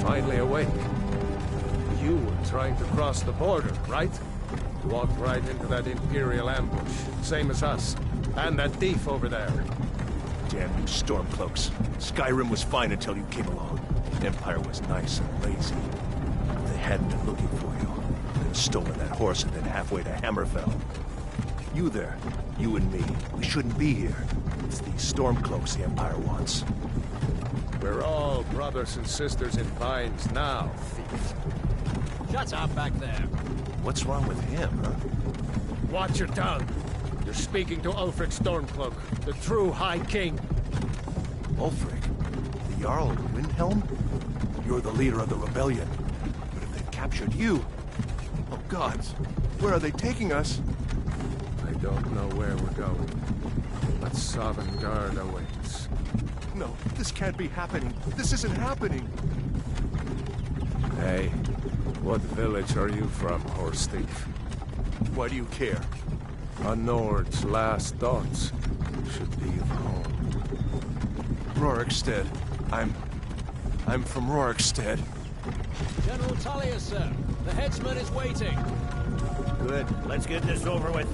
finally awake. You were trying to cross the border, right? You walked right into that Imperial ambush, same as us. And that thief over there. Damn you Stormcloaks. Skyrim was fine until you came along. Empire was nice and lazy. If they hadn't been looking for you, they'd have stolen that horse and been halfway to Hammerfell. You there, you and me, we shouldn't be here. It's these Stormcloaks the Empire wants. We're all brothers and sisters in binds now, thief. Shut up back there. What's wrong with him, huh? Watch your tongue. You're speaking to Ulfric Stormcloak, the true High King. Ulfric? The Jarl of Windhelm? You're the leader of the rebellion. But if they've captured you... Oh gods, where are they taking us? I don't know where we're going, but Sovngarde awaits. No, this can't be happening. This isn't happening. Hey, what village are you from, horse thief? Why do you care? A Nord's last thoughts should be of home. Rorikstead. I'm from Rorikstead. General Tullius, sir. The headsman is waiting. Good. Let's get this over with.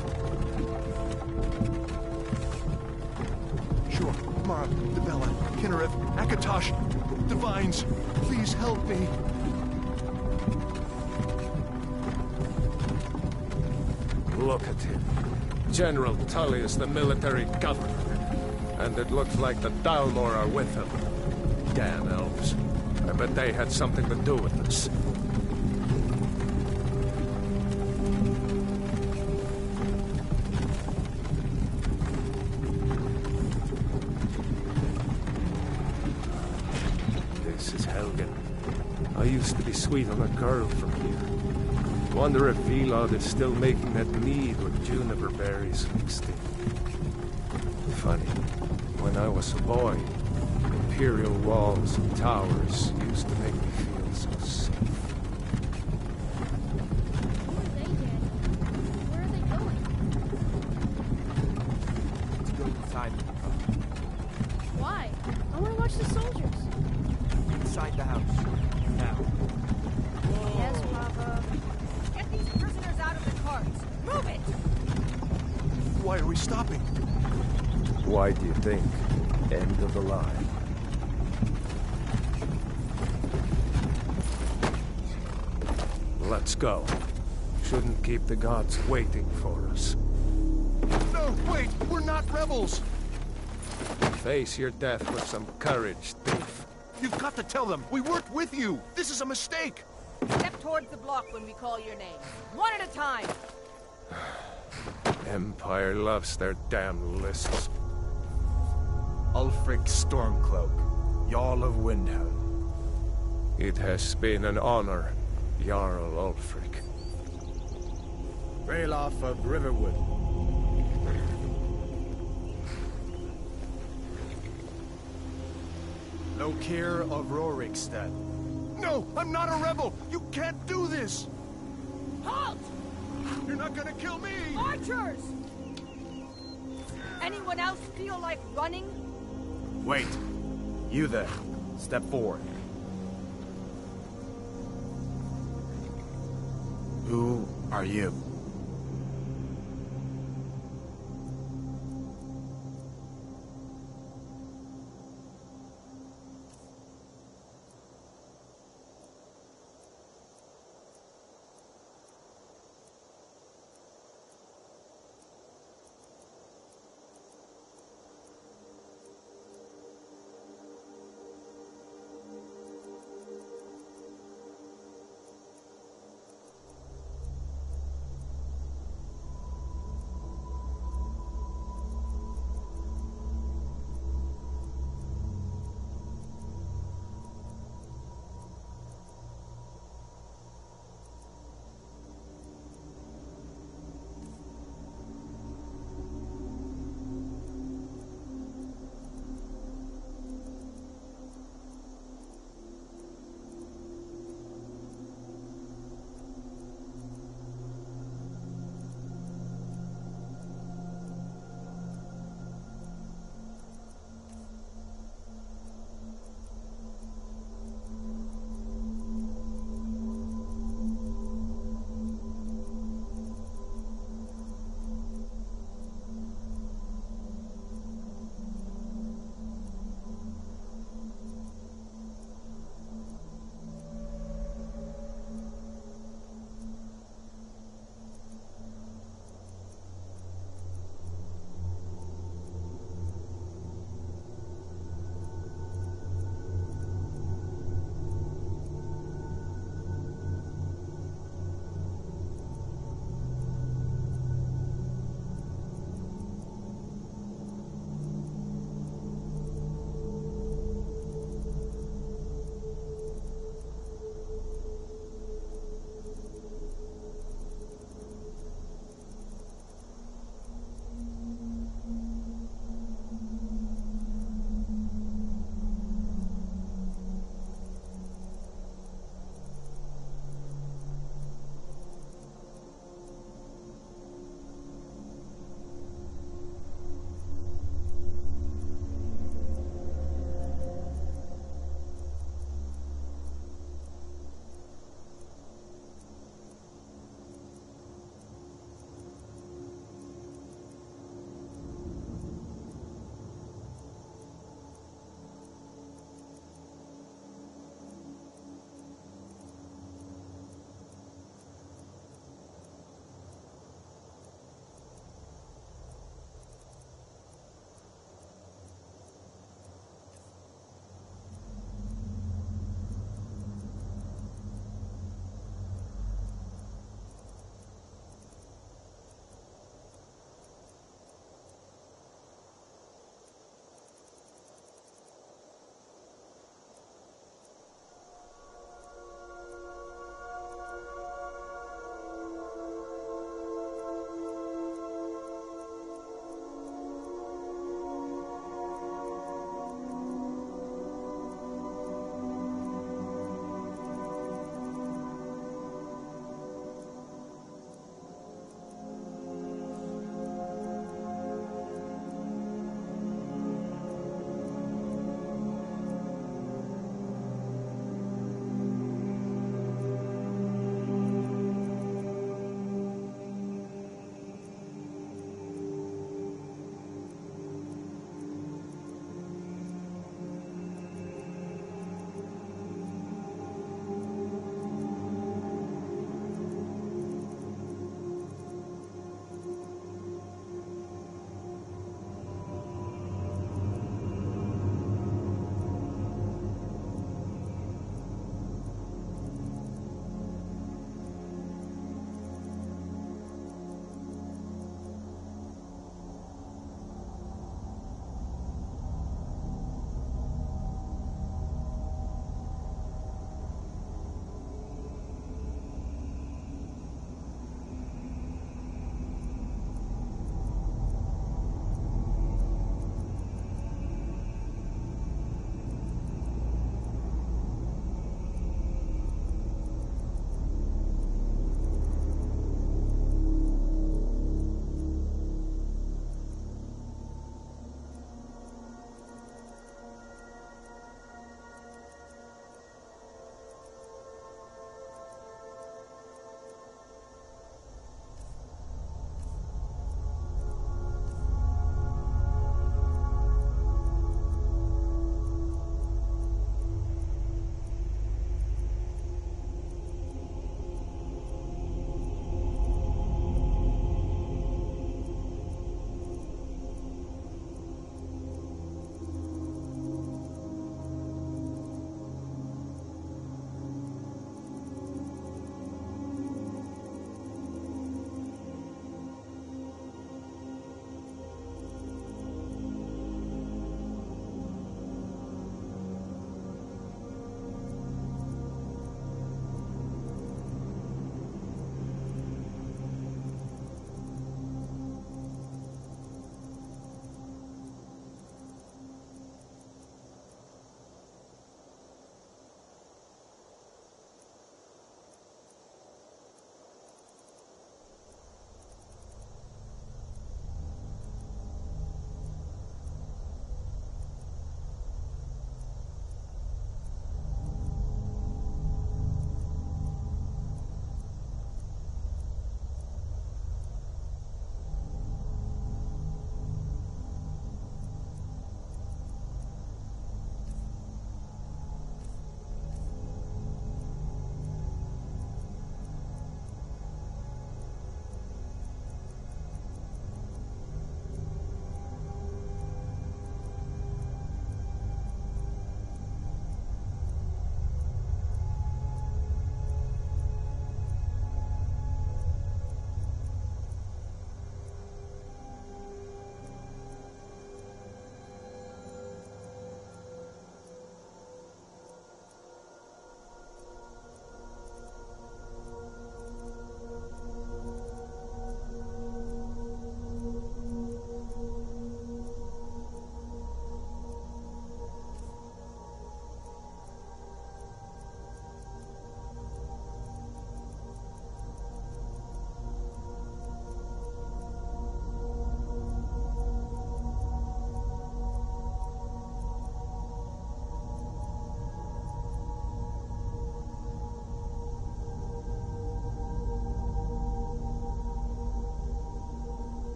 Sure. Mara, Devella, Kinnereth, Akatosh, Divines, please help me. Look at him. General Tullius, the military governor. And it looks like the Dalmor are with him. Damn elves. I bet they had something to do with this. This is Helgen. I used to be sweet on a girl from here. Wonder if Vilod is still making that mead with juniper berries mixed in. Funny, when I was a boy, Imperial walls and towers used to make me feel so safe. Who are they, Daddy? Where are they going? Let's go inside. Why? I want to watch the soldiers. Inside the house. Now. Yes, Papa. Get these prisoners out of the carts. Move it! Why are we stopping? Why do you think? End of the line. Let's go. Shouldn't keep the gods waiting for us. No, wait! We're not rebels! Face your death with some courage, thief. You've got to tell them! We worked with you! This is a mistake! Step towards the block when we call your name. One at a time. Empire loves their damn lists. Ulfric Stormcloak, Jarl of Windhelm. It has been an honor, Jarl Ulfric. Ralof of Riverwood. Lokir of Rorikstead. No! I'm not a rebel! You can't do this! Halt! You're not gonna kill me! Archers! Anyone else feel like running? Wait. You there. Step forward. Who are you?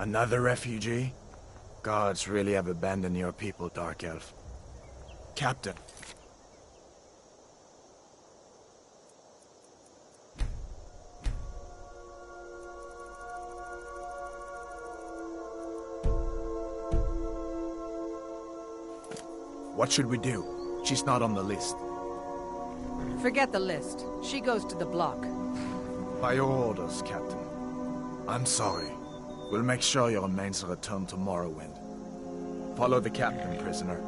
Another refugee? Gods really have abandoned your people, Dark Elf. Captain. What should we do? She's not on the list. Forget the list. She goes to the block. By your orders, Captain. I'm sorry. We'll make sure your remains are returned to Morrowind. Follow the captain, prisoner.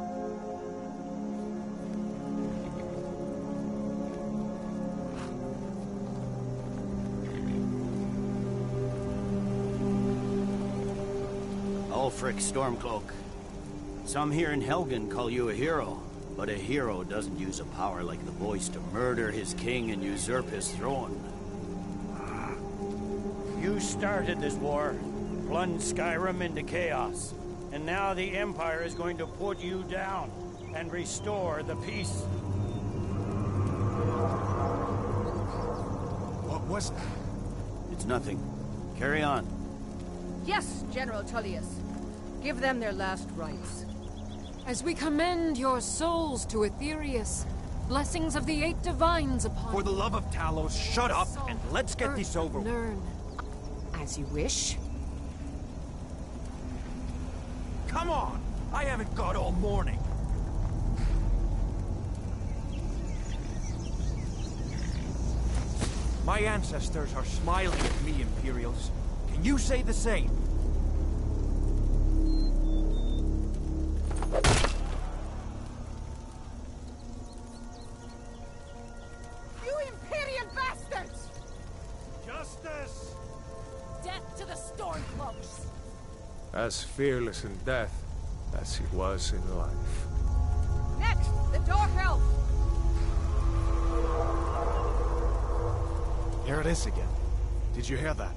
Ulfric Stormcloak. Some here in Helgen call you a hero, but a hero doesn't use a power like the voice to murder his king and usurp his throne. You started this war, plunged Skyrim into chaos, and now the Empire is going to put you down and restore the peace. What was that? It's nothing. Carry on. Yes, General Tullius. Give them their last rites. As we commend your souls to Aetherius, blessings of the 8 divines upon For the you. love of Talos, shut up and let's get this over with. Learn. As you wish. Come on! I haven't got all morning. My ancestors are smiling at me, Imperials. Can you say the same? You Imperial bastards! Justice! Death to the Stormcloaks! As fearless in death as he was in life. Next, the Dark Elf! Here it is again. Did you hear that?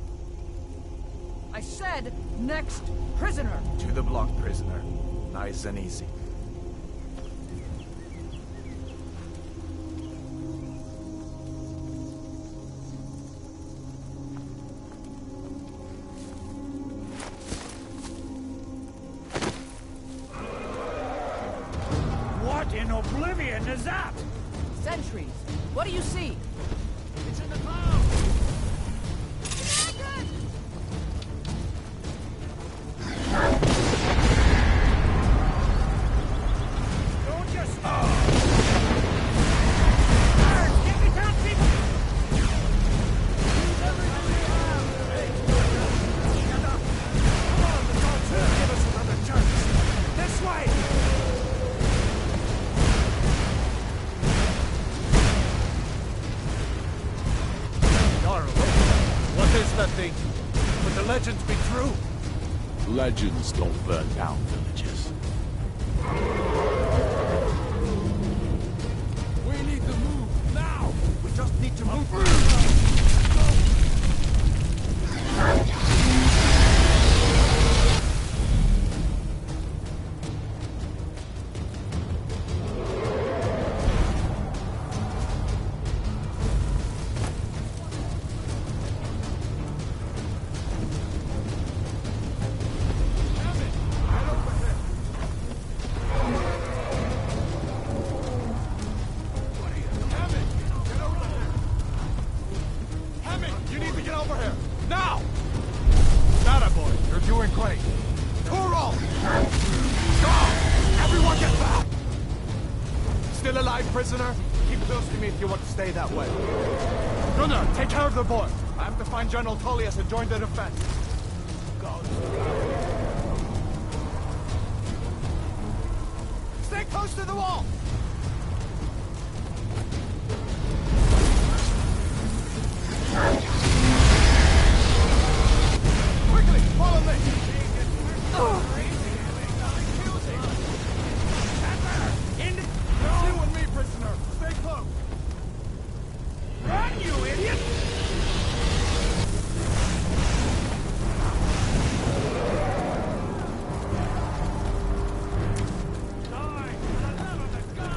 I said, next prisoner! To the block, prisoner. Nice and easy. What in oblivion is that? Sentries, what do you see? It's in the clouds! Don't just... Guards, get me down, people! Use everything you have! Hey, shut up! Come on, the gods will give us another chance! This way! What is that thing? Could the legends be true? Legends don't burn down villages. We need to move now! We just need to move. You need to get over here! Now! That boy, you're doing great. Turo! Go! Everyone get back! Still alive, prisoner? Keep close to me if you want to stay that way. Gunnar, take care of the boy. I have to find General Tullius and join the defense. Go. Stay close to the wall! Quickly, follow me! You and me, prisoner! Stay close! Run, you idiot! Die, for the love of the gods!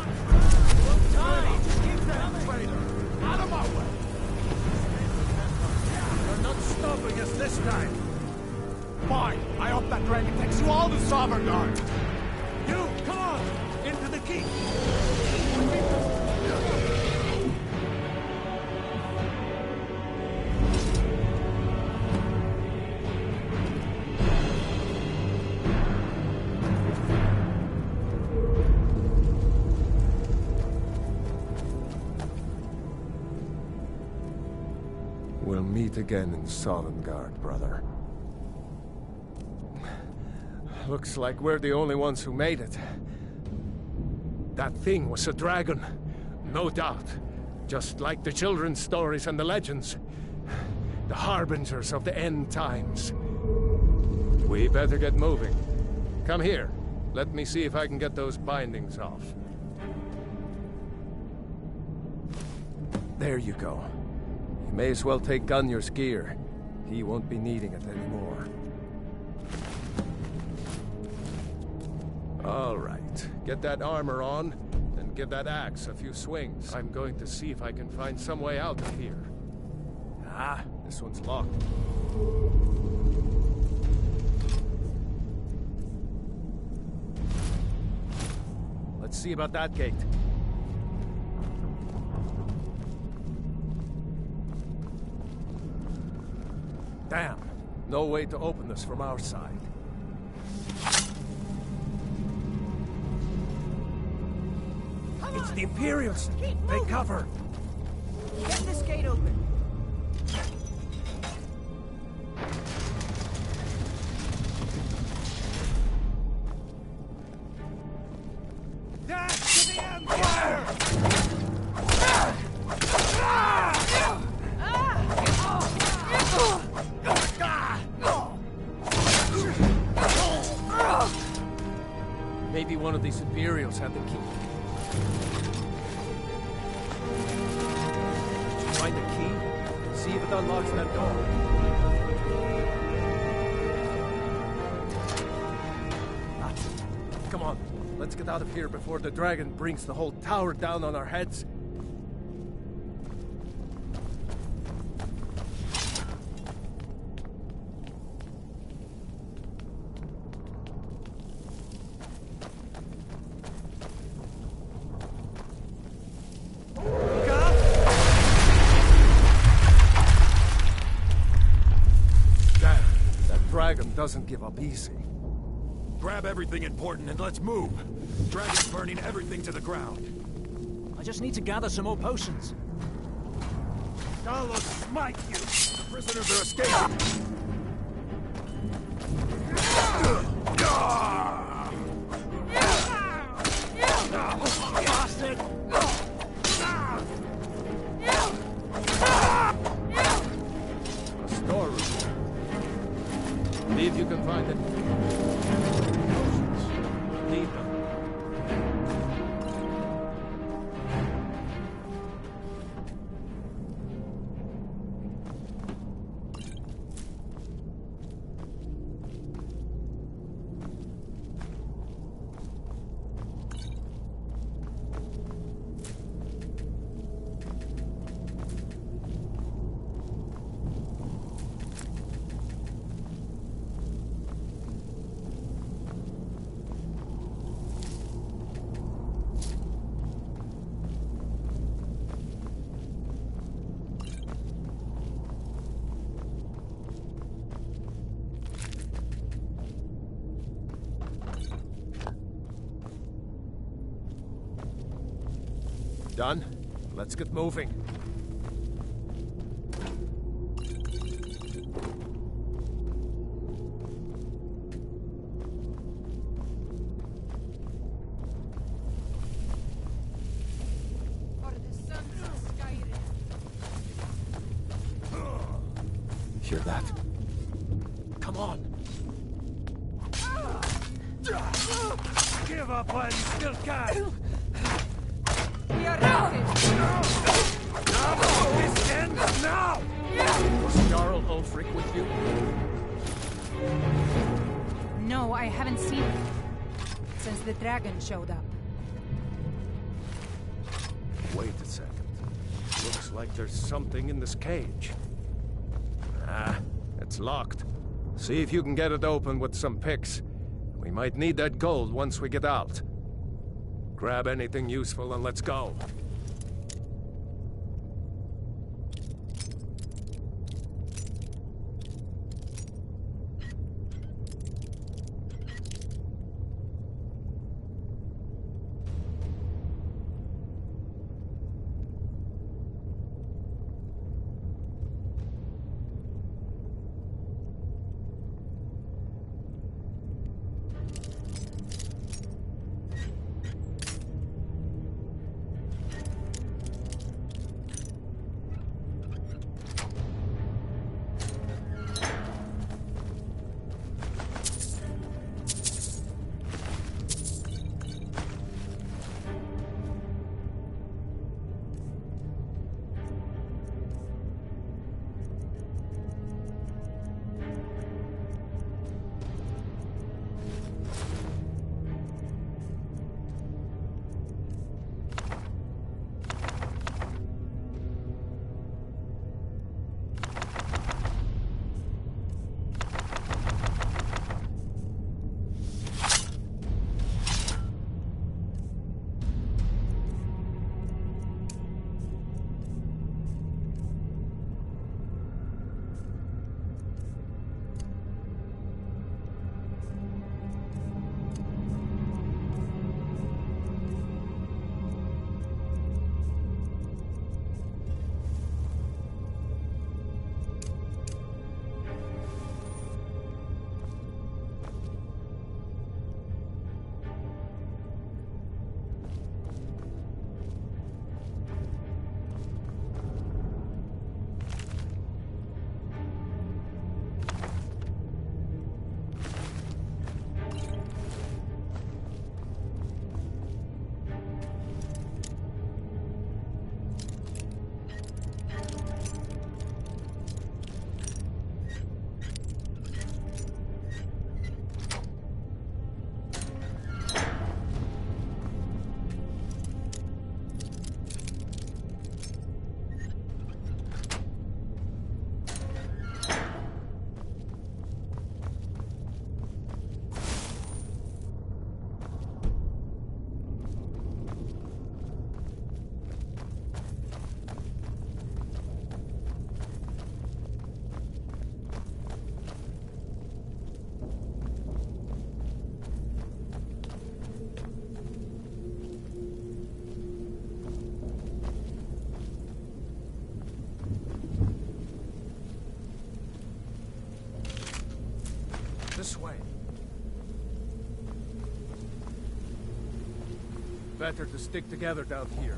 the key! We'll meet again in Sovngarde, brother. Looks like we're the only ones who made it. That thing was a dragon, no doubt. Just like the children's stories and the legends. The harbingers of the end times. We better get moving. Come here. Let me see if I can get those bindings off. There you go. You may as well take Gunnar's gear. He won't be needing it anymore. All right. Get that armor on, then give that axe a few swings. I'm going to see if I can find some way out of here. Ah, this one's locked. Let's see about that gate. Damn, no way to open this from our side. It's the Imperials! Take cover! Get this gate open. Dash to the Empire! Maybe one of these Imperials had the key. Did you find the key? See if it unlocks that door. That's it. Come on, let's get out of here before the dragon brings the whole tower down on our heads. Doesn't give up easy. Grab everything important and let's move. Dragon's burning everything to the ground. I just need to gather some more potions. I'll smite you! The prisoners are escaping! Bastard! A storeroom. See if you can find it. Need them. Done? Let's get moving. For the sons of Skyrim. Hear that? Come on! Give up while you still can! We are routed. This ends now! Was Jarl Ulfric with you? No, I haven't seen it since the dragon showed up. Wait a second. Looks like there's something in this cage. Ah, it's locked. See if you can get it open with some picks. We might need that gold once we get out. Grab anything useful and let's go. This way. Better to stick together down here.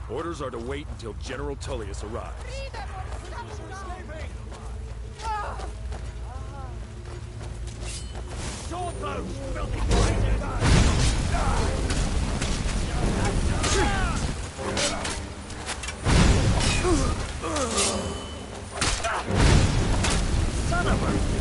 Orders are to wait until General Tullius arrives. Sword those filthy son of a...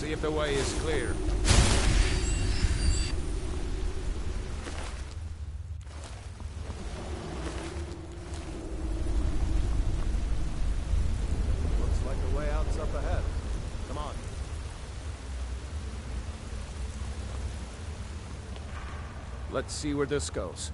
See if the way is clear. Looks like the way out's up ahead. Come on. Let's see where this goes.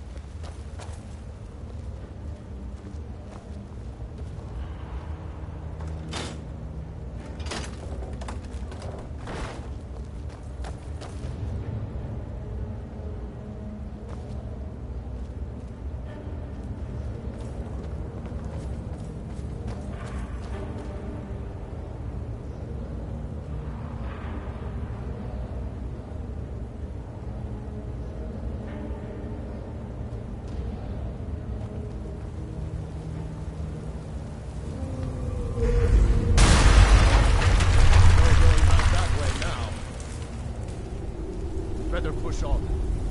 Better push on.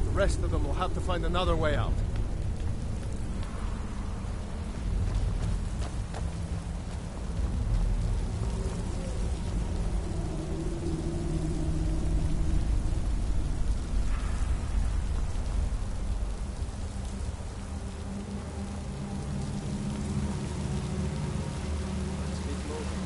The rest of them will have to find another way out. Let's keep moving.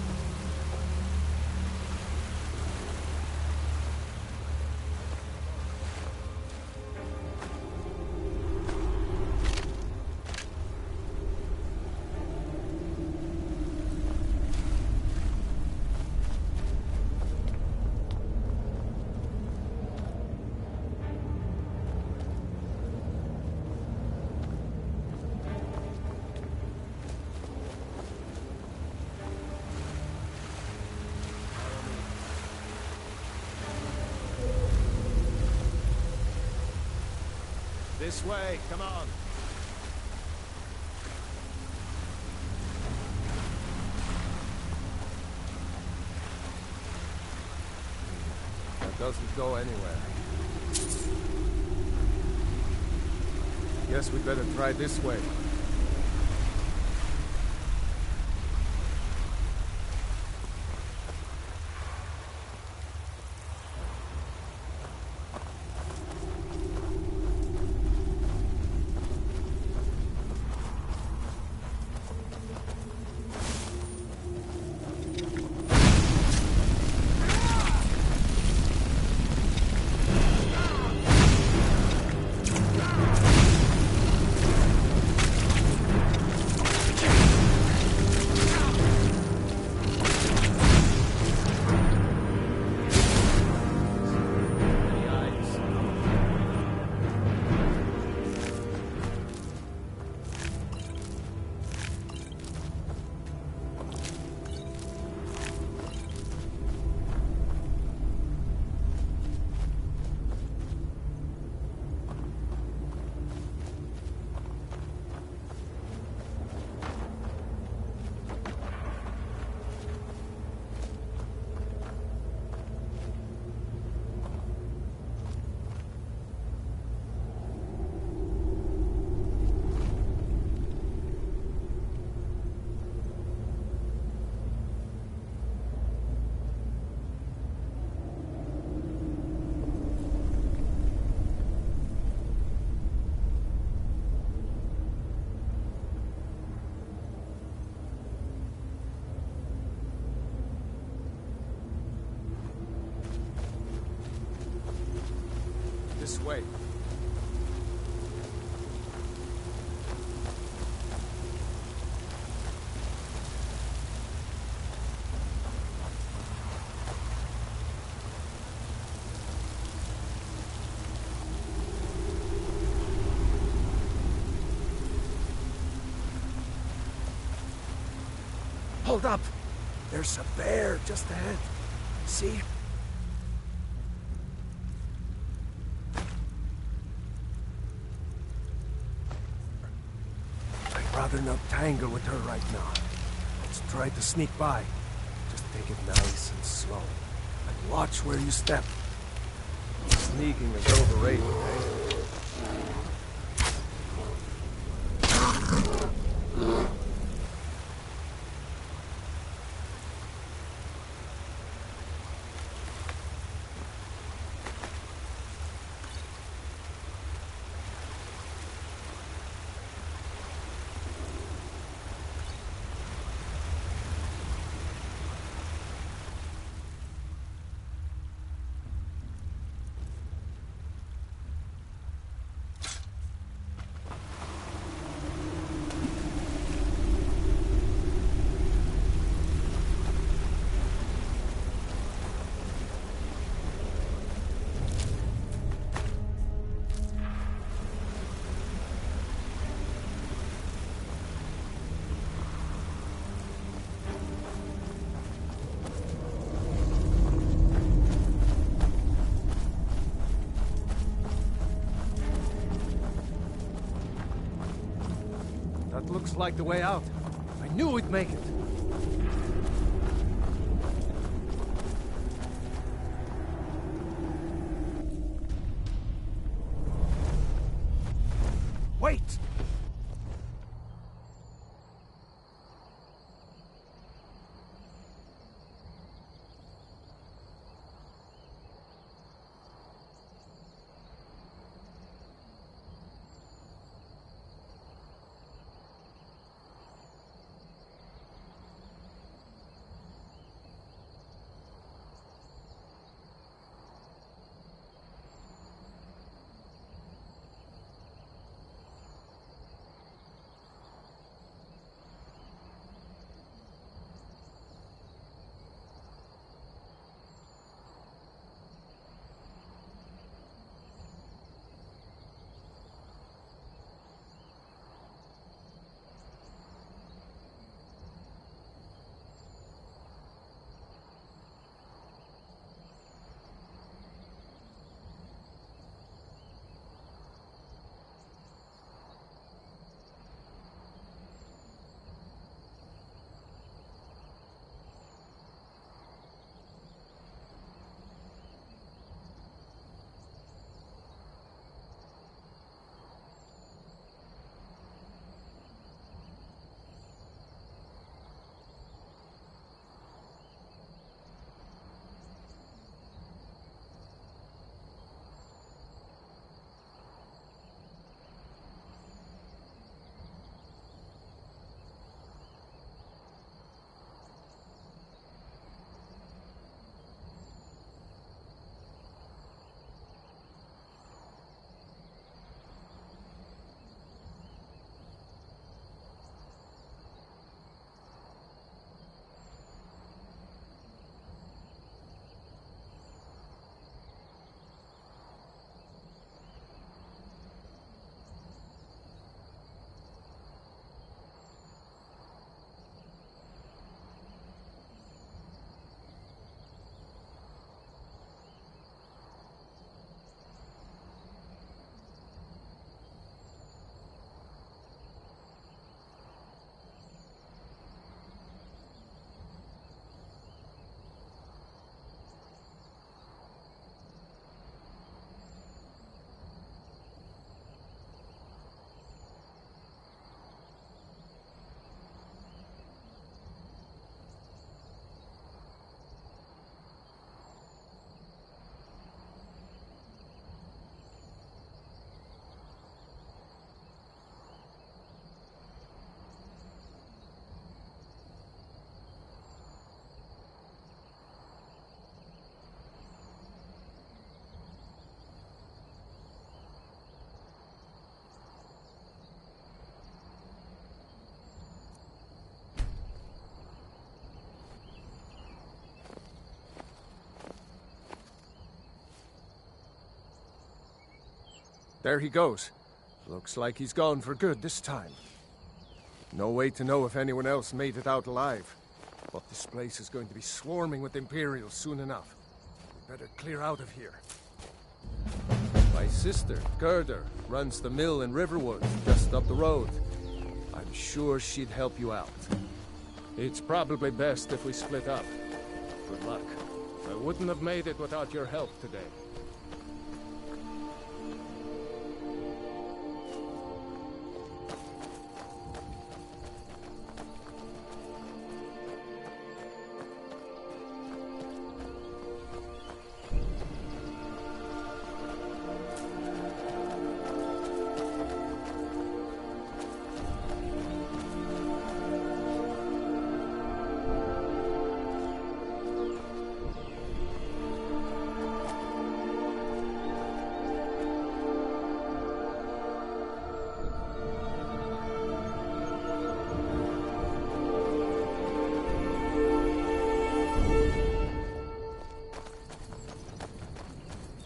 This way, come on. That doesn't go anywhere. Guess we'd better try this way. This way. Hold up! There's a bear just ahead. See? I'd rather not tangle with her right now. Let's try to sneak by. Just take it nice and slow. And watch where you step. Sneaking is overrated, eh? That looks like the way out. I knew we'd make it. Wait! There he goes. Looks like he's gone for good this time. No way to know if anyone else made it out alive. But this place is going to be swarming with Imperials soon enough. We better clear out of here. My sister, Gerda, runs the mill in Riverwood, just up the road. I'm sure she'd help you out. It's probably best if we split up. Good luck. I wouldn't have made it without your help today.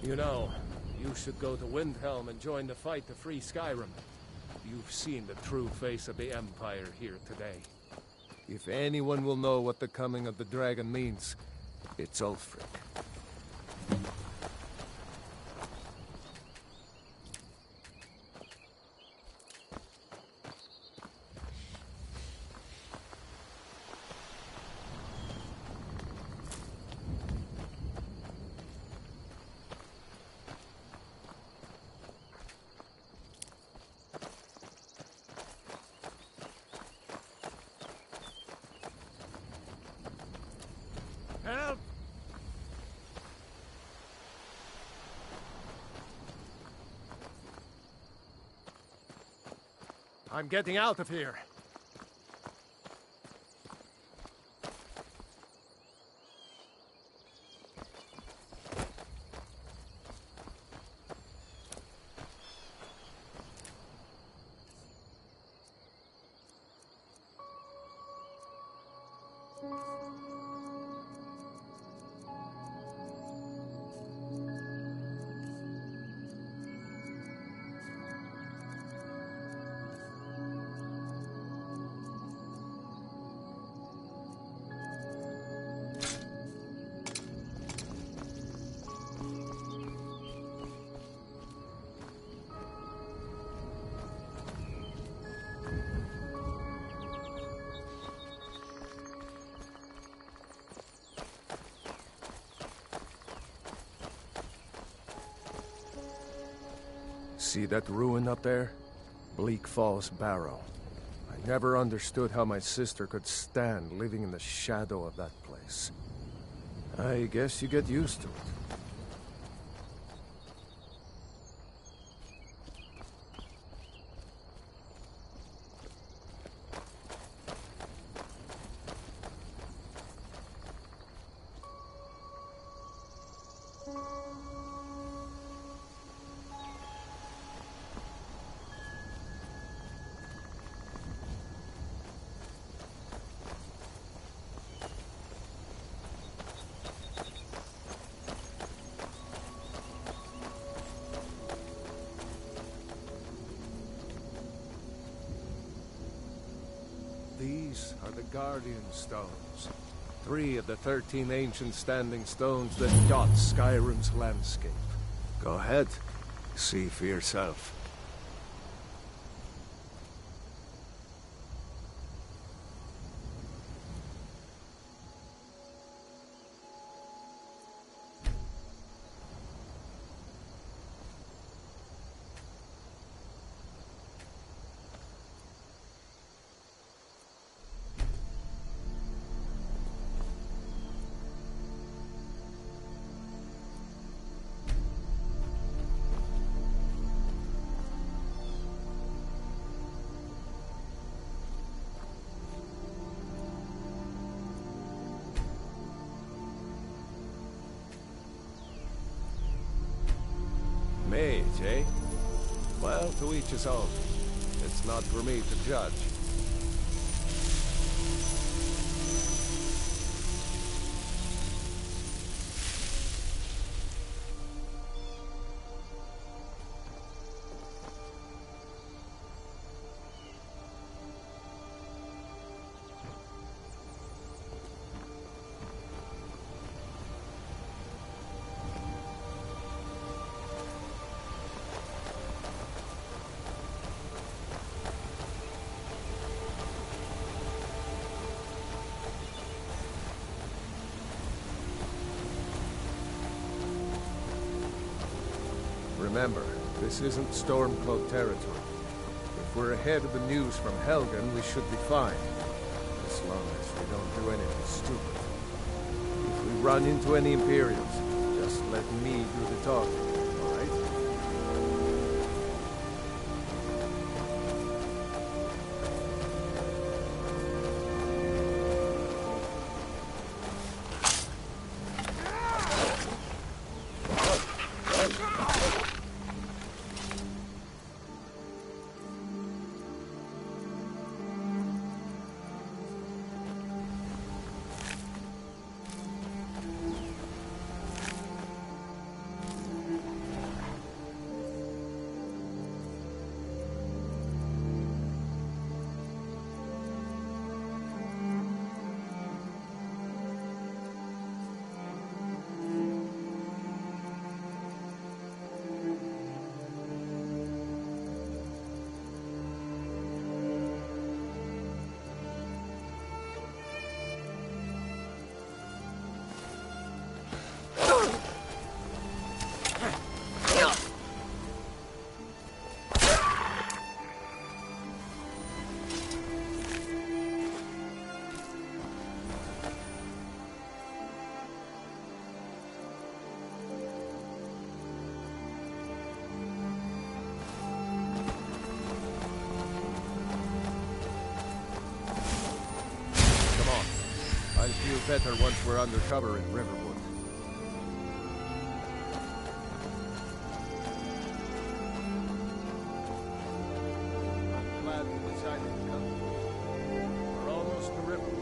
You know, you should go to Windhelm and join the fight to free Skyrim. You've seen the true face of the Empire here today. If anyone will know what the coming of the dragon means, it's Ulfric. I'm getting out of here. See that ruin up there? Bleak Falls Barrow. I never understood how my sister could stand living in the shadow of that place. I guess you get used to it. These are the Guardian Stones. 3 of the 13 ancient standing stones that dot Skyrim's landscape. Go ahead, see for yourself. Mage, eh? Well, to each his own. It's not for me to judge. Remember, this isn't Stormcloak territory. If we're ahead of the news from Helgen, we should be fine. As long as we don't do anything stupid. If we run into any Imperials, just let me do the talking, alright? feel better once we're undercover in Riverwood. I'm glad we decided to come. We're almost to Riverwood.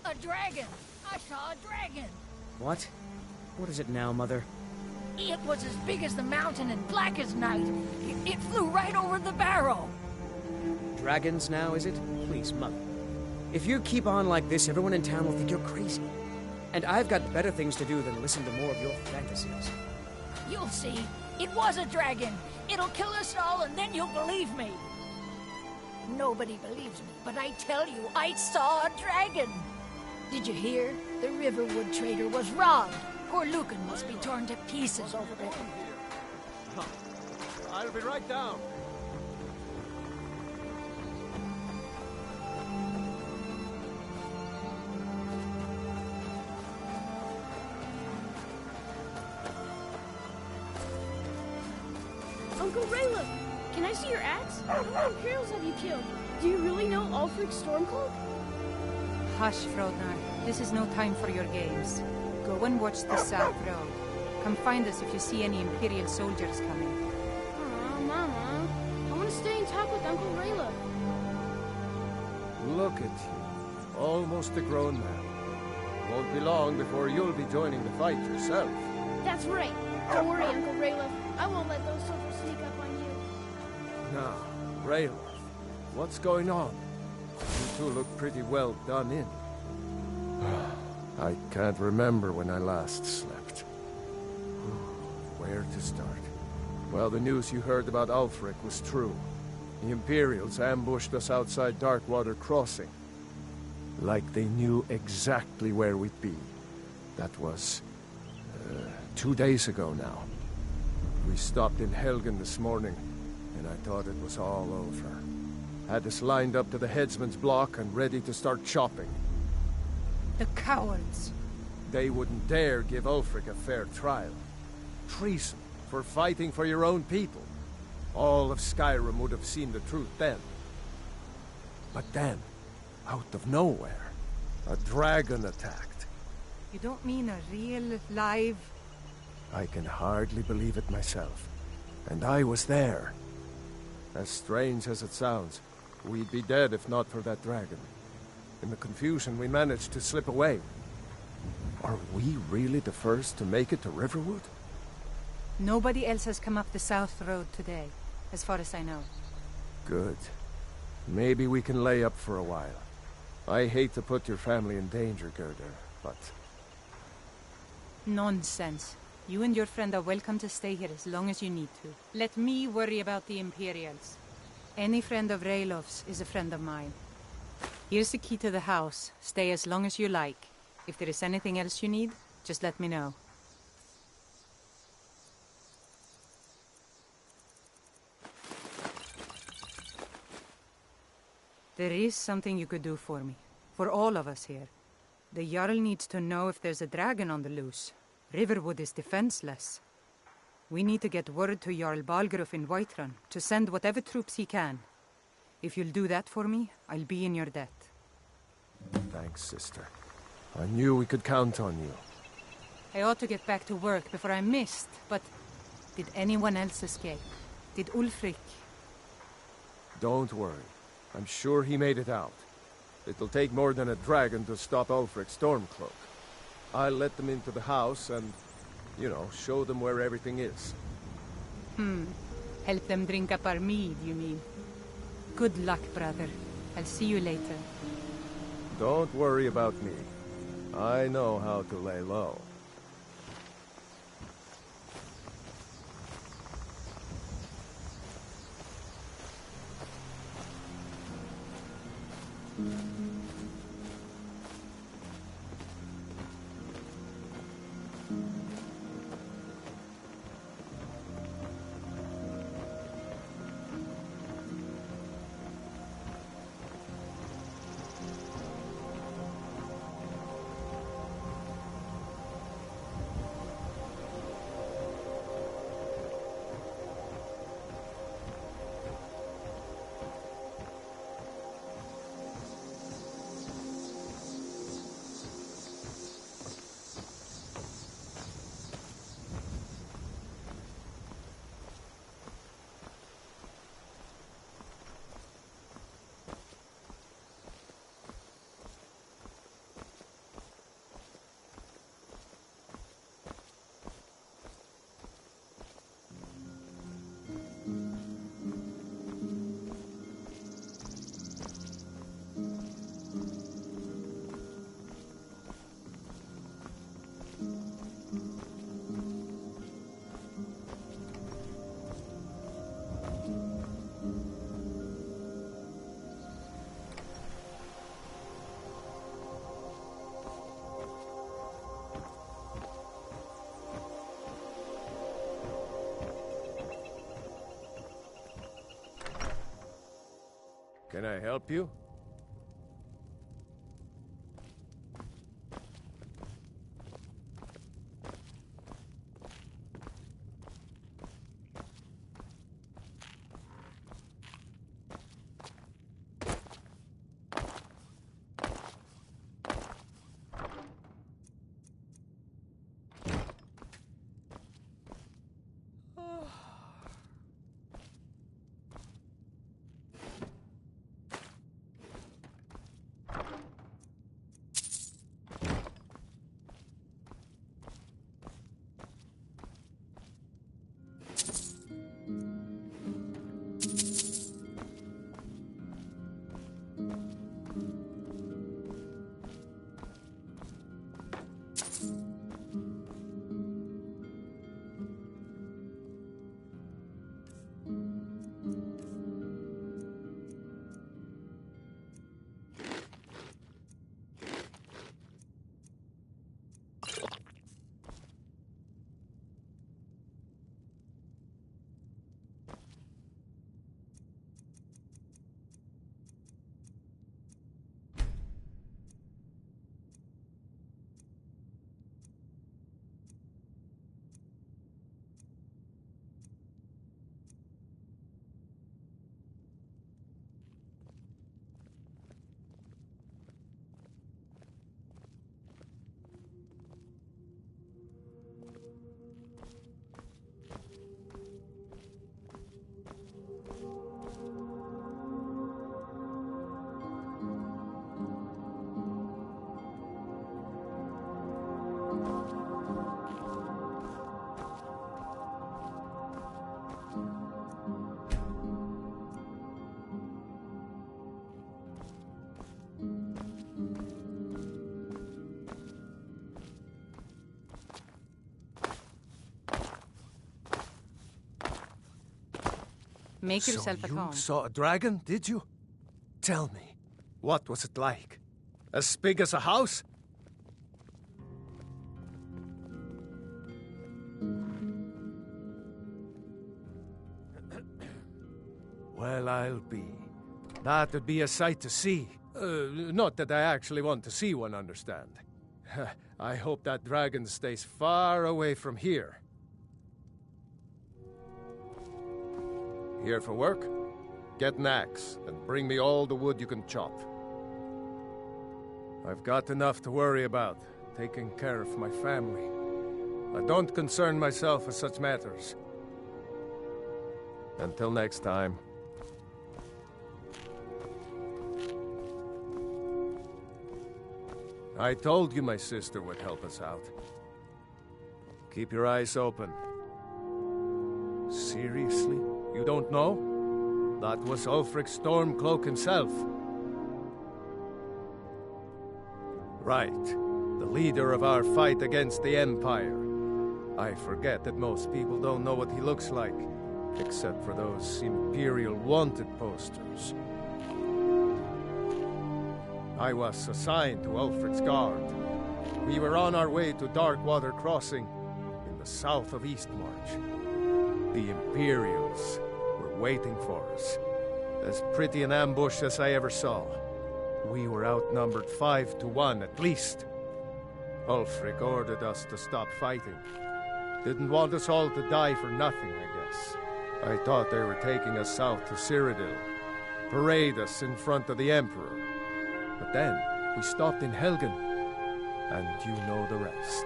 A dragon! I saw a dragon! What? What is it now, Mother? It was as big as the mountain and black as night. It flew right over the barrow. Dragons now, is it? Please, Mother. If you keep on like this, everyone in town will think you're crazy. And I've got better things to do than listen to more of your fantasies. You'll see. It was a dragon. It'll kill us all and then you'll believe me. Nobody believes me, but I tell you, I saw a dragon. Did you hear? The Riverwood trader was robbed. Poor Lucan must be torn to pieces over it. I'll be right down. Uncle Rayla, can I see your axe? How many Imperials have you killed? Do you really know Ulfric's Stormcloak? Hush, Frodnar. This is no time for your games. Go and watch the South Road. Come find us if you see any Imperial soldiers coming. Aw, Mama. I want to stay and talk with Uncle Rayla. Look at you. Almost a grown man. Won't be long before you'll be joining the fight yourself. That's right. Don't worry, Uncle Rayla. I won't let those soldiers sneak up on you. Now, Rayla, what's going on? You two look pretty well done in. I can't remember when I last slept. Where to start? Well, the news you heard about Ulfric was true. The Imperials ambushed us outside Darkwater Crossing. Like they knew exactly where we'd be. That was... 2 days ago now. We stopped in Helgen this morning, and I thought it was all over. Had us lined up to the headsman's block and ready to start chopping. The cowards. They wouldn't dare give Ulfric a fair trial. Treason for fighting for your own people. All of Skyrim would have seen the truth then. But then, out of nowhere, a dragon attacked. You don't mean a real, live... I can hardly believe it myself. And I was there. As strange as it sounds, we'd be dead if not for that dragon. In the confusion, we managed to slip away. Are we really the first to make it to Riverwood? Nobody else has come up the South Road today, as far as I know. Good. Maybe we can lay up for a while. I hate to put your family in danger, Gerda, but... Nonsense. You and your friend are welcome to stay here as long as you need to. Let me worry about the Imperials. Any friend of Raylof's is a friend of mine. Here's the key to the house. Stay as long as you like. If there is anything else you need, just let me know. There is something you could do for me. For all of us here. The Jarl needs to know if there's a dragon on the loose. Riverwood is defenseless. We need to get word to Jarl Balgruuf in Whiterun to send whatever troops he can. If you'll do that for me, I'll be in your debt. Thanks, sister. I knew we could count on you. I ought to get back to work before I missed, but... Did anyone else escape? Did Ulfric? Don't worry. I'm sure he made it out. It'll take more than a dragon to stop Ulfric's Stormcloak. I'll let them into the house and, you know, show them where everything is. Help them drink up our mead, you mean? Good luck, brother. I'll see you later. Don't worry about me. I know how to lay low. Can I help you? Make yourself at home. You saw a dragon, did you? Tell me, what was it like? As big as a house? Well, I'll be. That'd be a sight to see. Not that I actually want to see one, understand. I hope that dragon stays far away from here. Here for work? Get an axe and bring me all the wood you can chop. I've got enough to worry about, taking care of my family. I don't concern myself with such matters. Until next time. I told you my sister would help us out. Keep your eyes open. Seriously? You don't know? That was Ulfric Stormcloak himself. Right. The leader of our fight against the Empire. I forget that most people don't know what he looks like, except for those Imperial wanted posters. I was assigned to Ulfric's guard. We were on our way to Darkwater Crossing, in the south of Eastmarch. The Imperials were waiting for us. As pretty an ambush as I ever saw. We were outnumbered 5 to 1 at least. Ulfric ordered us to stop fighting. Didn't want us all to die for nothing, I guess. I thought they were taking us south to Cyrodiil, parade us in front of the Emperor. But then, we stopped in Helgen, and you know the rest.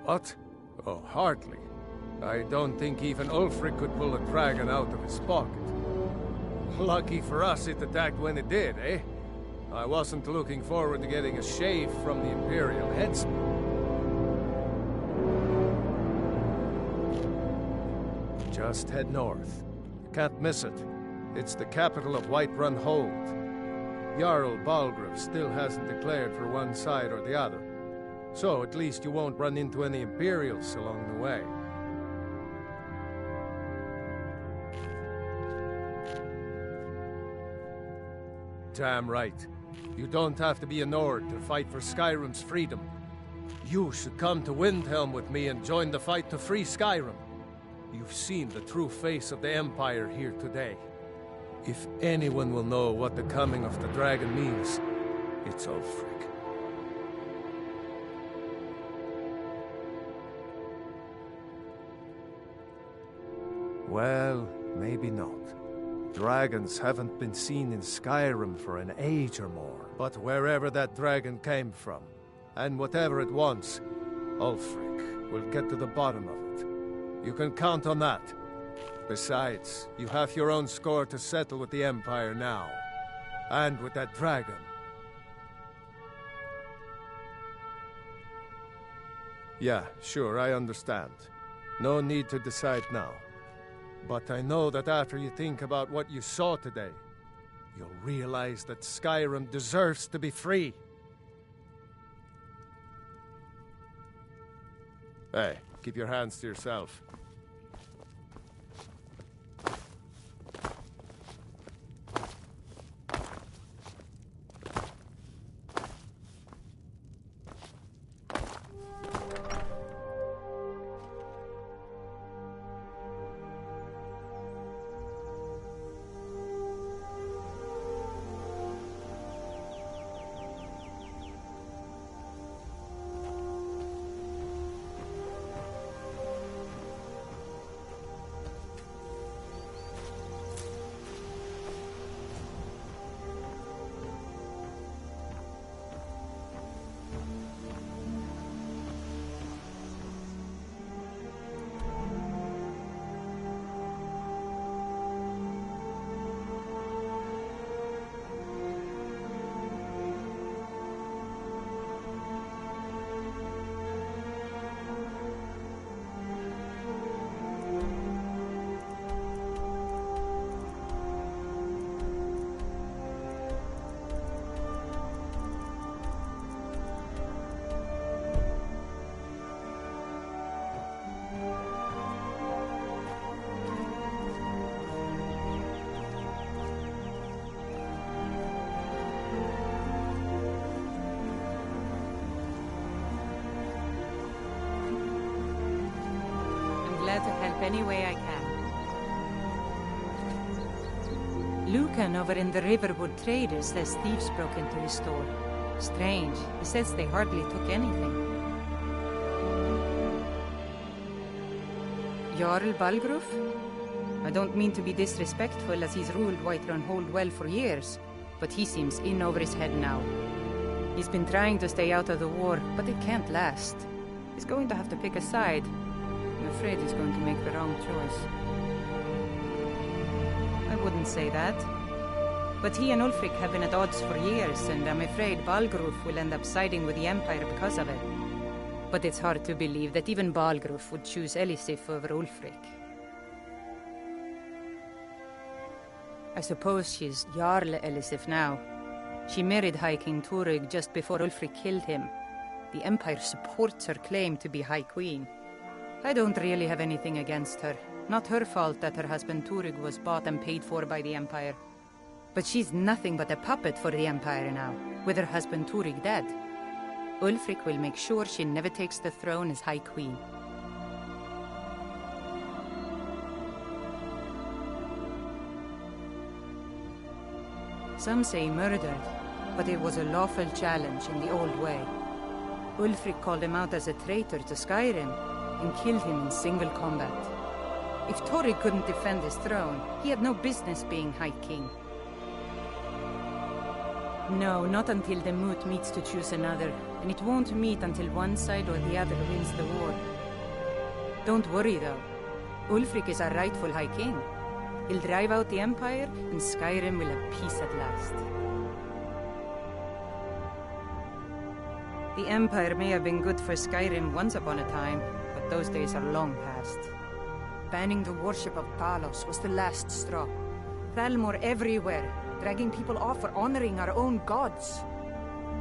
What? Oh, hardly. I don't think even Ulfric could pull a dragon out of his pocket. Lucky for us it attacked when it did, eh? I wasn't looking forward to getting a shave from the Imperial headsman. Just head north. You can't miss it. It's the capital of Whiterun Hold. Jarl Balgruuf still hasn't declared for one side or the other. So at least you won't run into any Imperials along the way. Damn right. You don't have to be a Nord to fight for Skyrim's freedom. You should come to Windhelm with me and join the fight to free Skyrim. You've seen the true face of the Empire here today. If anyone will know what the coming of the dragon means, it's Ulfric. Well, maybe not. Dragons haven't been seen in Skyrim for an age or more. But wherever that dragon came from, and whatever it wants, Ulfric will get to the bottom of it. You can count on that. Besides, you have your own score to settle with the Empire now. And with that dragon. Yeah, sure, I understand. No need to decide now. But I know that after you think about what you saw today, you'll realize that Skyrim deserves to be free. Hey, keep your hands to yourself. any way I can. Lucan over in the Riverwood Traders says thieves broke into his store. Strange. He says they hardly took anything. Jarl Balgruf? I don't mean to be disrespectful as he's ruled Whiterun Hold well for years, but he seems in over his head now. He's been trying to stay out of the war, but it can't last. He's going to have to pick a side. I'm afraid he's going to make the wrong choice. I wouldn't say that. But he and Ulfric have been at odds for years, and I'm afraid Balgruf will end up siding with the Empire because of it. But it's hard to believe that even Balgruf would choose Elisif over Ulfric. I suppose she's Jarl Elisif now. She married High King Turig just before Ulfric killed him. The Empire supports her claim to be High Queen. I don't really have anything against her. Not her fault that her husband Turig was bought and paid for by the Empire. But she's nothing but a puppet for the Empire now, with her husband Turig dead. Ulfric will make sure she never takes the throne as High Queen. Some say murdered, but it was a lawful challenge in the old way. Ulfric called him out as a traitor to Skyrim and killed him in single combat. If Turig couldn't defend his throne, he had no business being High King. No, not until the moot meets to choose another, and it won't meet until one side or the other wins the war. Don't worry though. Ulfric is our rightful High King. He'll drive out the Empire, and Skyrim will have peace at last. The Empire may have been good for Skyrim once upon a time, but those days are long past. Banning the worship of Talos was the last straw. Thalmor everywhere, dragging people off for honoring our own gods.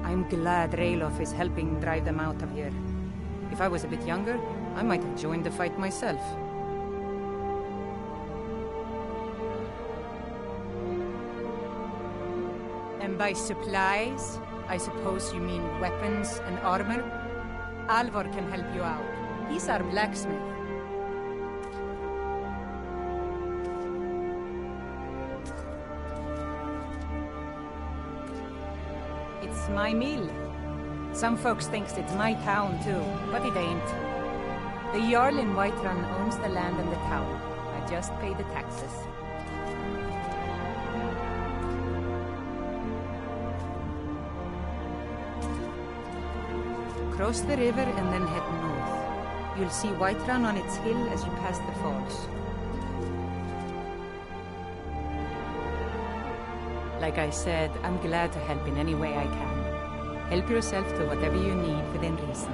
I'm glad Ralof is helping drive them out of here. If I was a bit younger, I might have joined the fight myself. And by supplies, I suppose you mean weapons and armor? Alvor can help you out. He's our blacksmith. It's my mill. Some folks thinks it's my town too, but it ain't. The Jarl in Whiterun owns the land and the town. I just pay the taxes. Cross the river and then head north. You'll see Whiterun on its hill as you pass the falls. Like I said, I'm glad to help in any way I can. Help yourself to whatever you need within reason.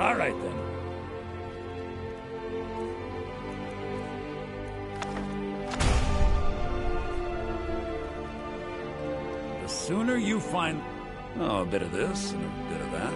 All right, then. The sooner you find... oh, a bit of this and a bit of that.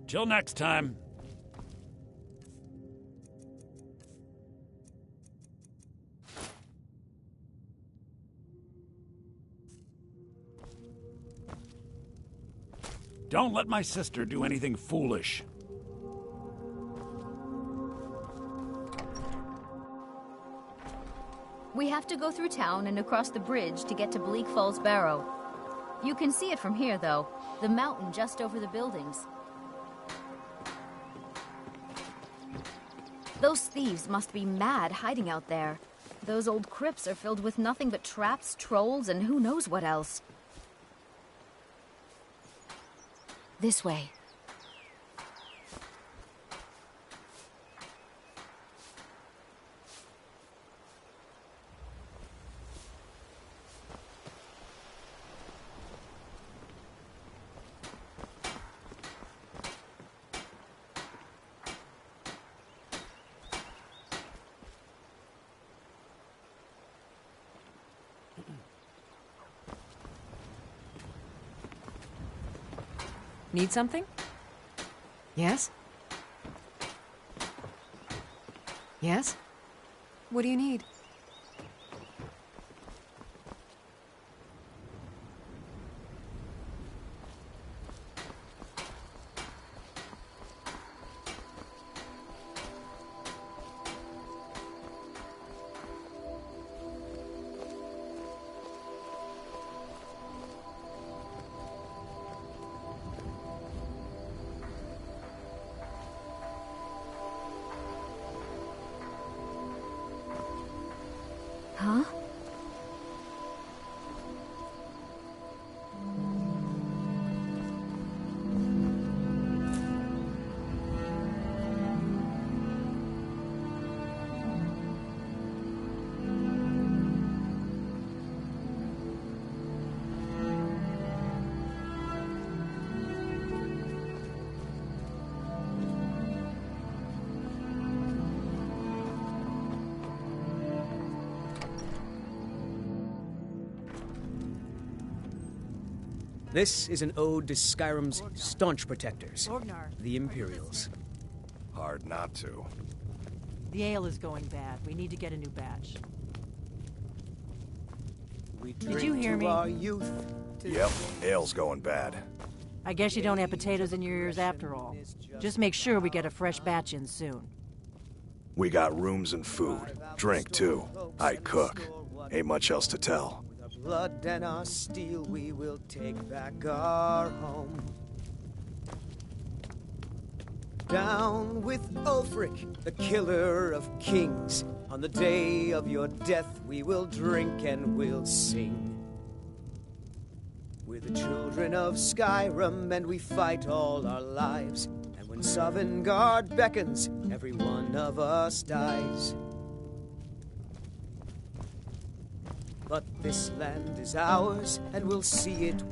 Till next time. Don't let my sister do anything foolish. We have to go through town and across the bridge to get to Bleak Falls Barrow. You can see it from here, though. The mountain just over the buildings. Those thieves must be mad hiding out there. Those old crypts are filled with nothing but traps, trolls, and who knows what else. This way. Need something? Yes? Yes? What do you need? This is an ode to Skyrim's staunch protectors, the Imperials. Hard not to. The ale is going bad. We need to get a new batch. Did you hear me? Yep, ale's going bad. I guess you don't have potatoes in your ears after all. Just make sure we get a fresh batch in soon. We got rooms and food. Drink, too. I cook. Ain't much else to tell. With our blood and our steel, we will take back our home. Down with Ulfric, the killer of kings. On the day of your death, we will drink and we'll sing. We're the children of Skyrim, and we fight all our lives. And when Sovngarde beckons, every one of us dies. But this land is ours, and we'll see it.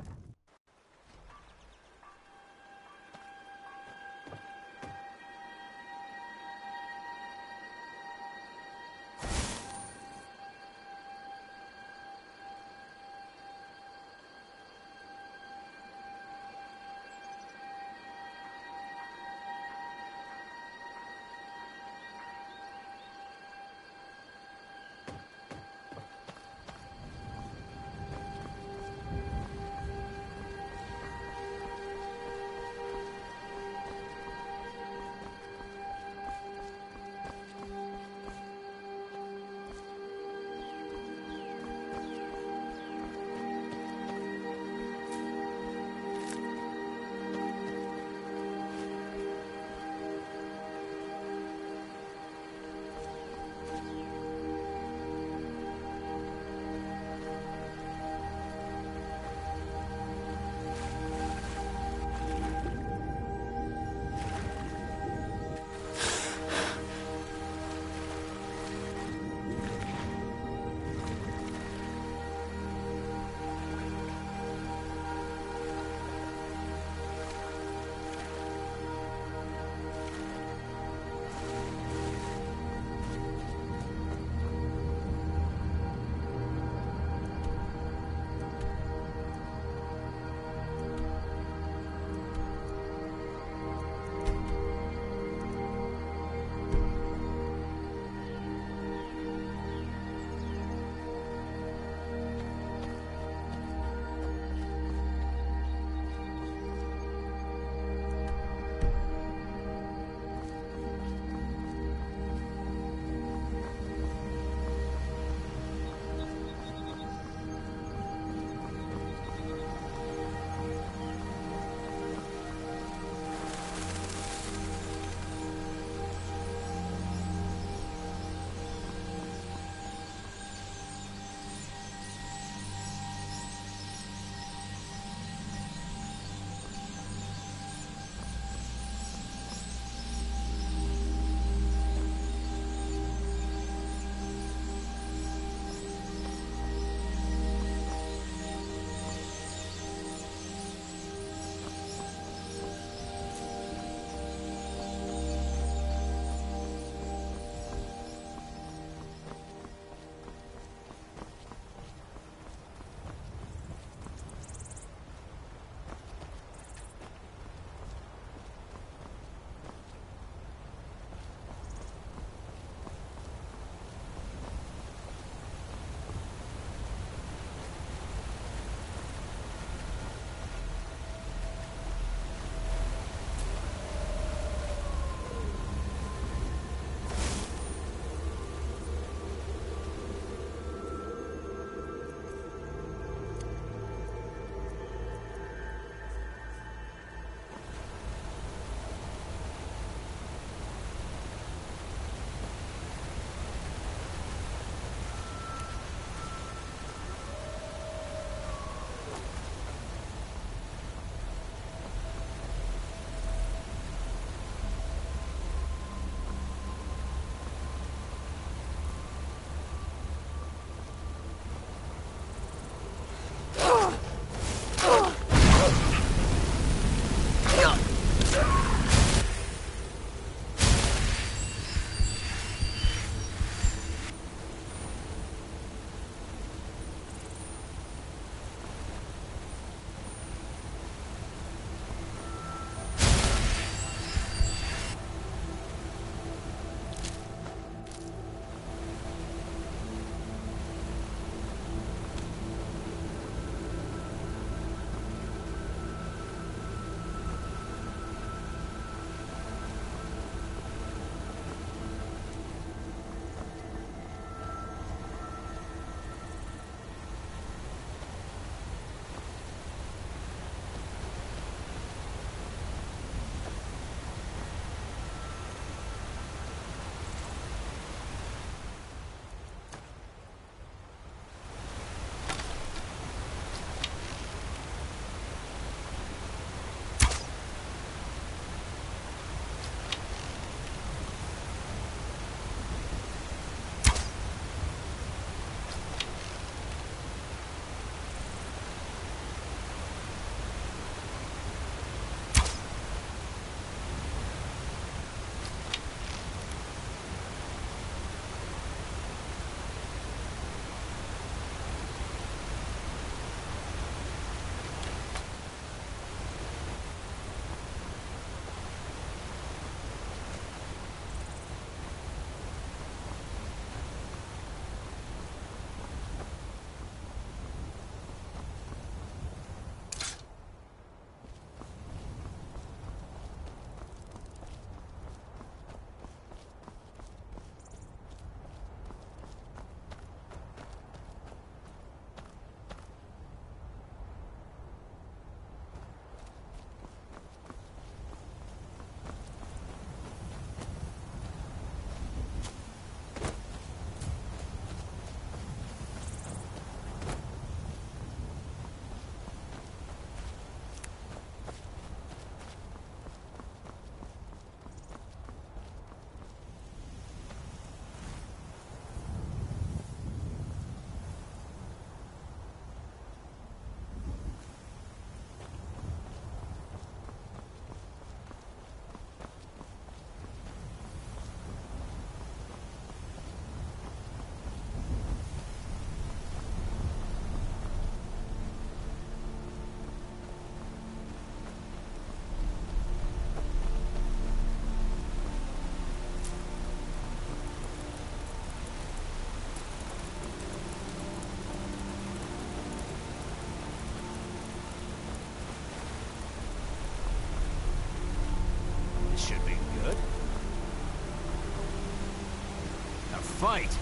fight.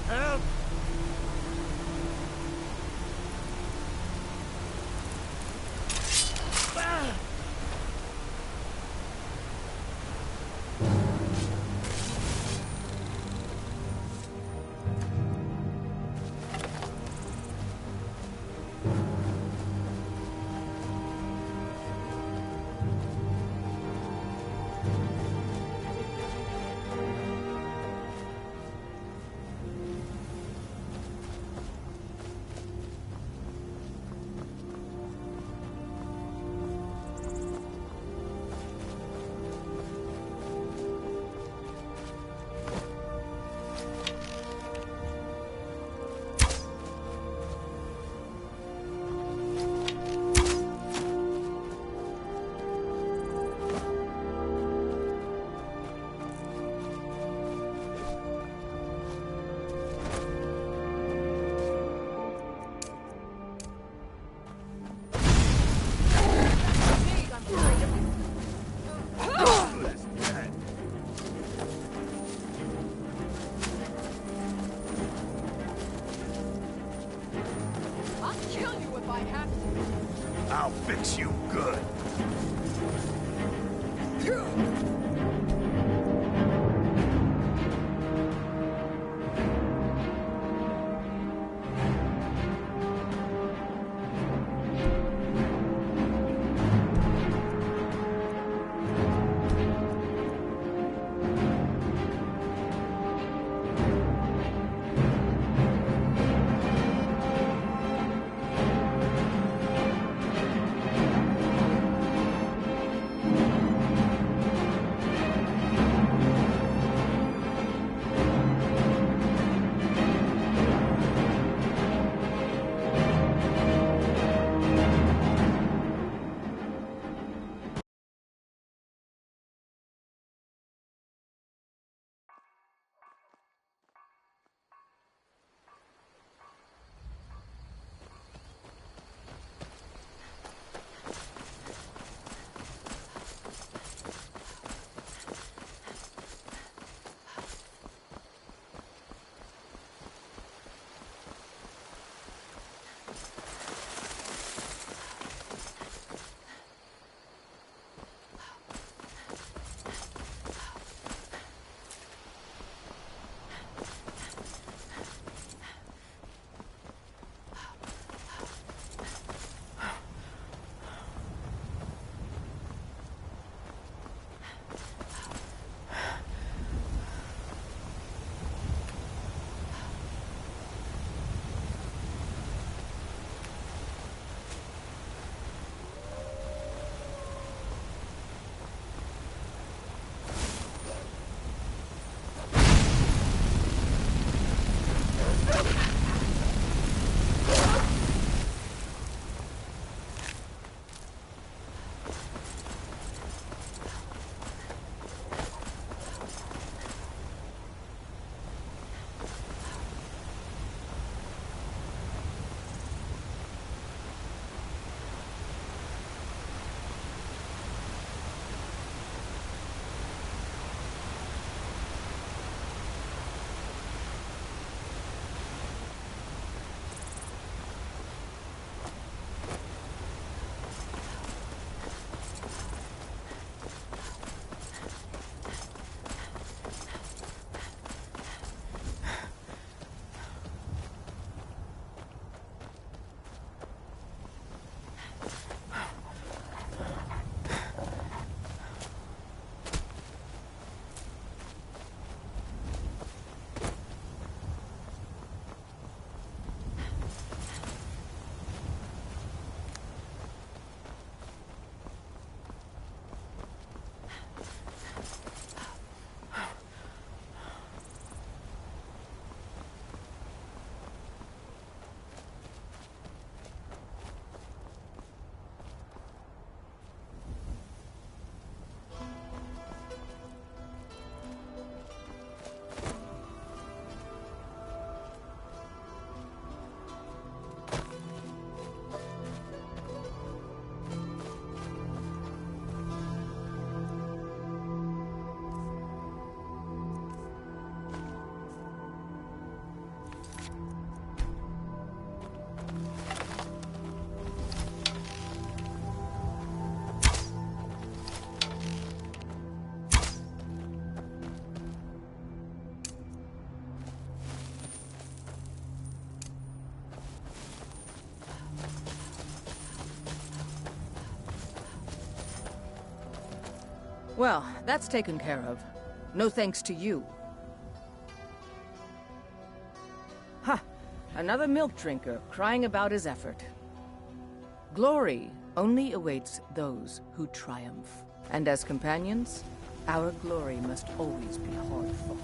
Help! I'll kill you if I have to. I'll fix you good. Well, that's taken care of. No thanks to you. Ha! Another milk drinker crying about his effort. Glory only awaits those who triumph. And as companions, our glory must always be hard-fought.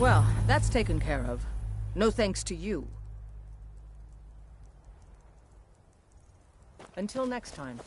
Well, that's taken care of. No thanks to you. Until next time.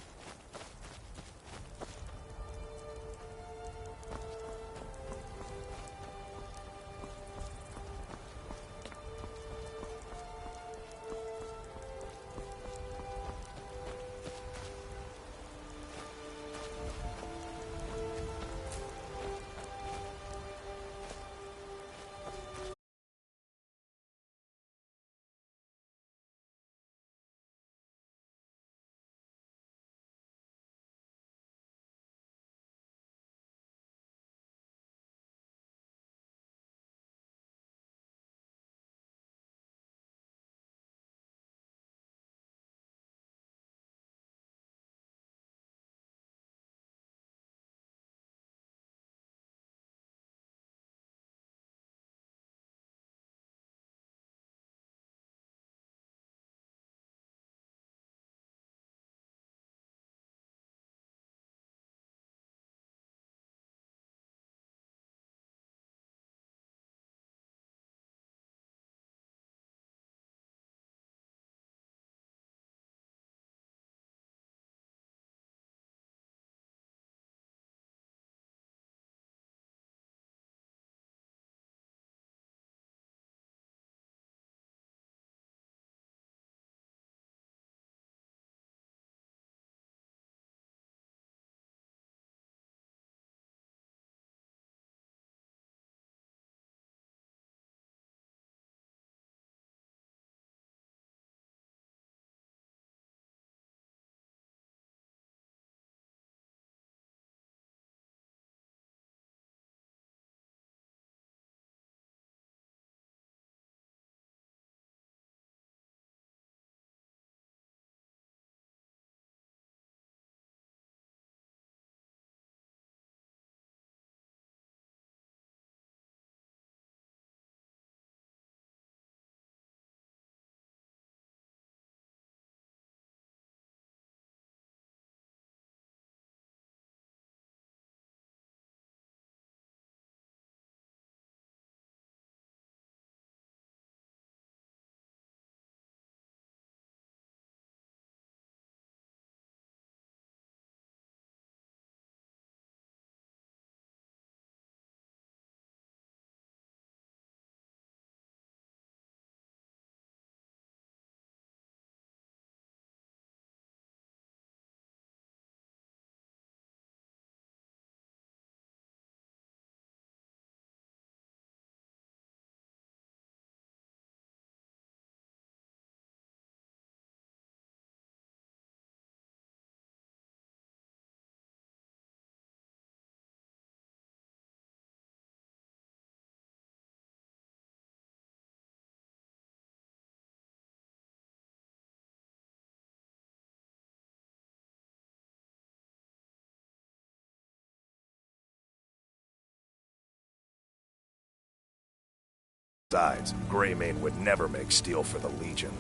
Besides, Greymane would never make steel for the Legion.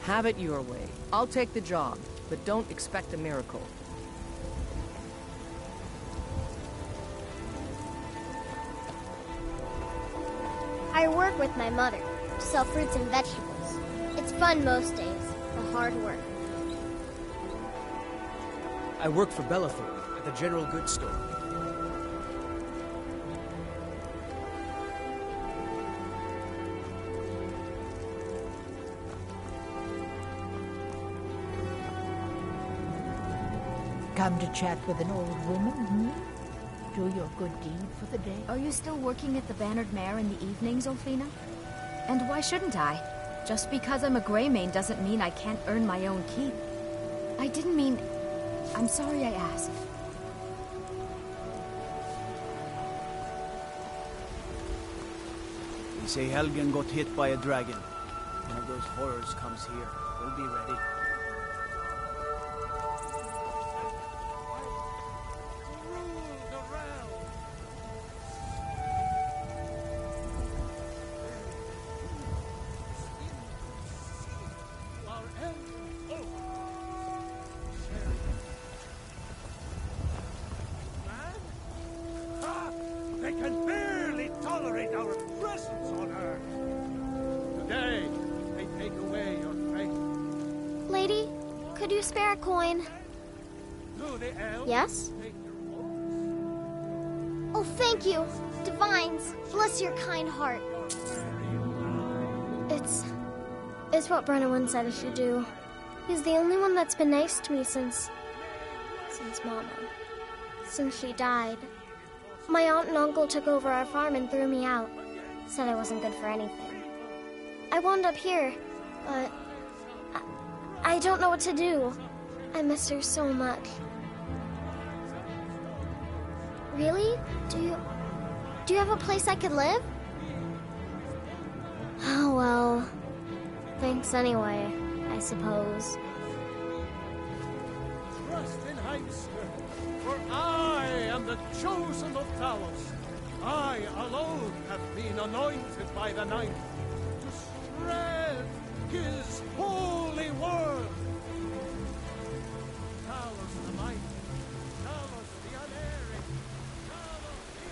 Have it your way. I'll take the job, but don't expect a miracle. I work with my mother, sell fruits and vegetables. It's fun most days, the hard work. I work for Bellathorne at the general goods store. Come to chat with an old woman, hmm? Do your good deed for the day. Are you still working at the Bannered Mare in the evenings, Ulfina? And why shouldn't I? Just because I'm a Greymane doesn't mean I can't earn my own keep. I didn't mean... I'm sorry I asked. They say Helgen got hit by a dragon. One of those horrors comes here. We'll be ready. They can barely tolerate our presence on Earth. Today, they take away your faith. Lady, could you spare a coin? Do the elves Yes? take your Oh, thank you. Divines, bless your kind heart. It's what Brennan said I should do. He's the only one that's been nice to me since Mama. Since she died. My aunt and uncle took over our farm and threw me out. Said I wasn't good for anything. I wound up here, but I don't know what to do. I miss her so much. Really? Do you have a place I could live? Oh, well. Thanks anyway, I suppose. trust in Heimster, for I am the chosen of Talos. I alone have been anointed by the Ninth to spread his holy word. Talos the mighty, Talos the unerring, Talos the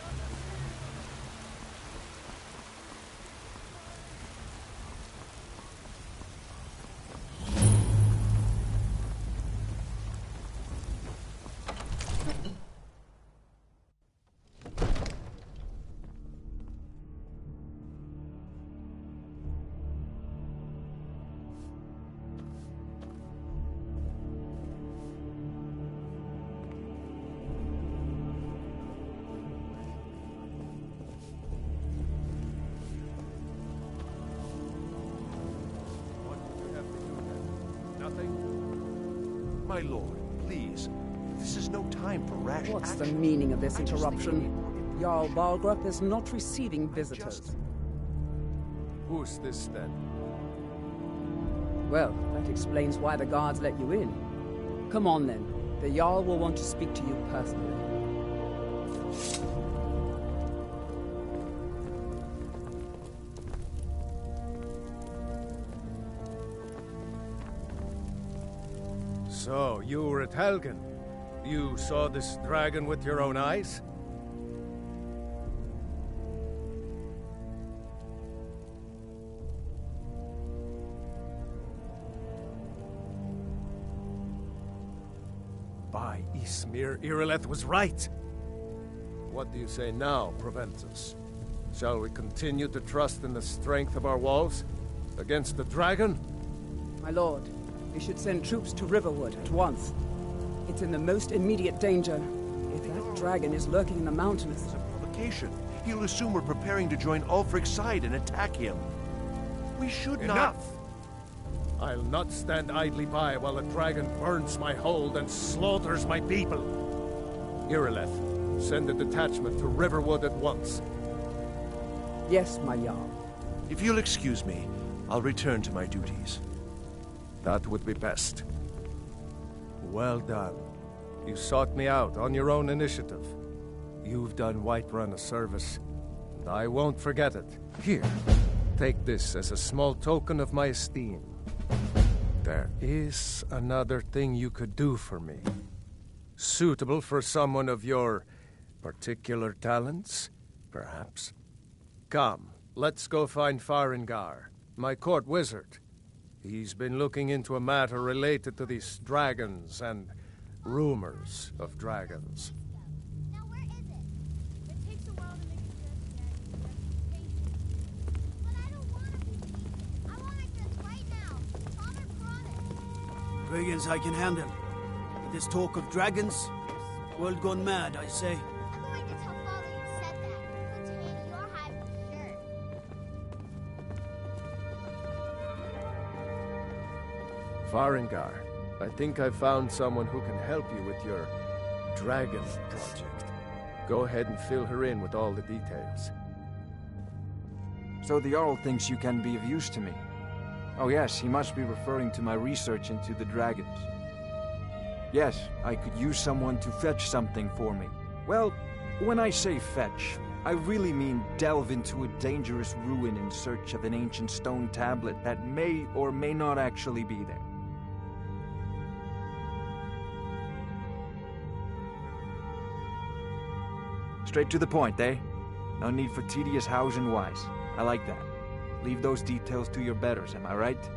My lord, please. This is no time for rash What's action. the meaning of this interruption? Jarl Balgrup is not receiving visitors. Who's this then? Well, that explains why the guards let you in. Come on then. The Jarl will want to speak to you personally. So, you were at Helgen. You saw this dragon with your own eyes? By Ysmir, Irileth was right. What do you say now, Proventus? Shall we continue to trust in the strength of our walls? Against the dragon? My lord, we should send troops to Riverwood at once. It's in the most immediate danger. If that dragon is lurking in the mountains... It's a provocation. He'll assume we're preparing to join Ulfric's side and attack him. We should not... Enough! I'll not stand idly by while the dragon burns my hold and slaughters my people. Irileth, send a detachment to Riverwood at once. Yes, my Jarl. If you'll excuse me, I'll return to my duties. That would be best. Well done. You sought me out on your own initiative. You've done Whiterun a service, and I won't forget it. Here, take this as a small token of my esteem. There is another thing you could do for me. Suitable for someone of your particular talents, perhaps. Come, let's go find Farengar, my court wizard. He's been looking into a matter related to these dragons and rumors of dragons. Now where is it? It takes a while to make it good. But I don't want to be. I want it right now. Father promised. Dragons I can handle. But this talk of dragons, world gone mad, I say. I'm going to tell Father you said that. Put me in your hive for sure. Farengar, I think I've found someone who can help you with your dragon project. Go ahead and fill her in with all the details. So the Jarl thinks you can be of use to me. Oh yes, he must be referring to my research into the dragons. Yes, I could use someone to fetch something for me. Well, when I say fetch, I really mean delve into a dangerous ruin in search of an ancient stone tablet that may or may not actually be there. Straight to the point, eh? No need for tedious hows and whys. I like that. Leave those details to your betters, am I right?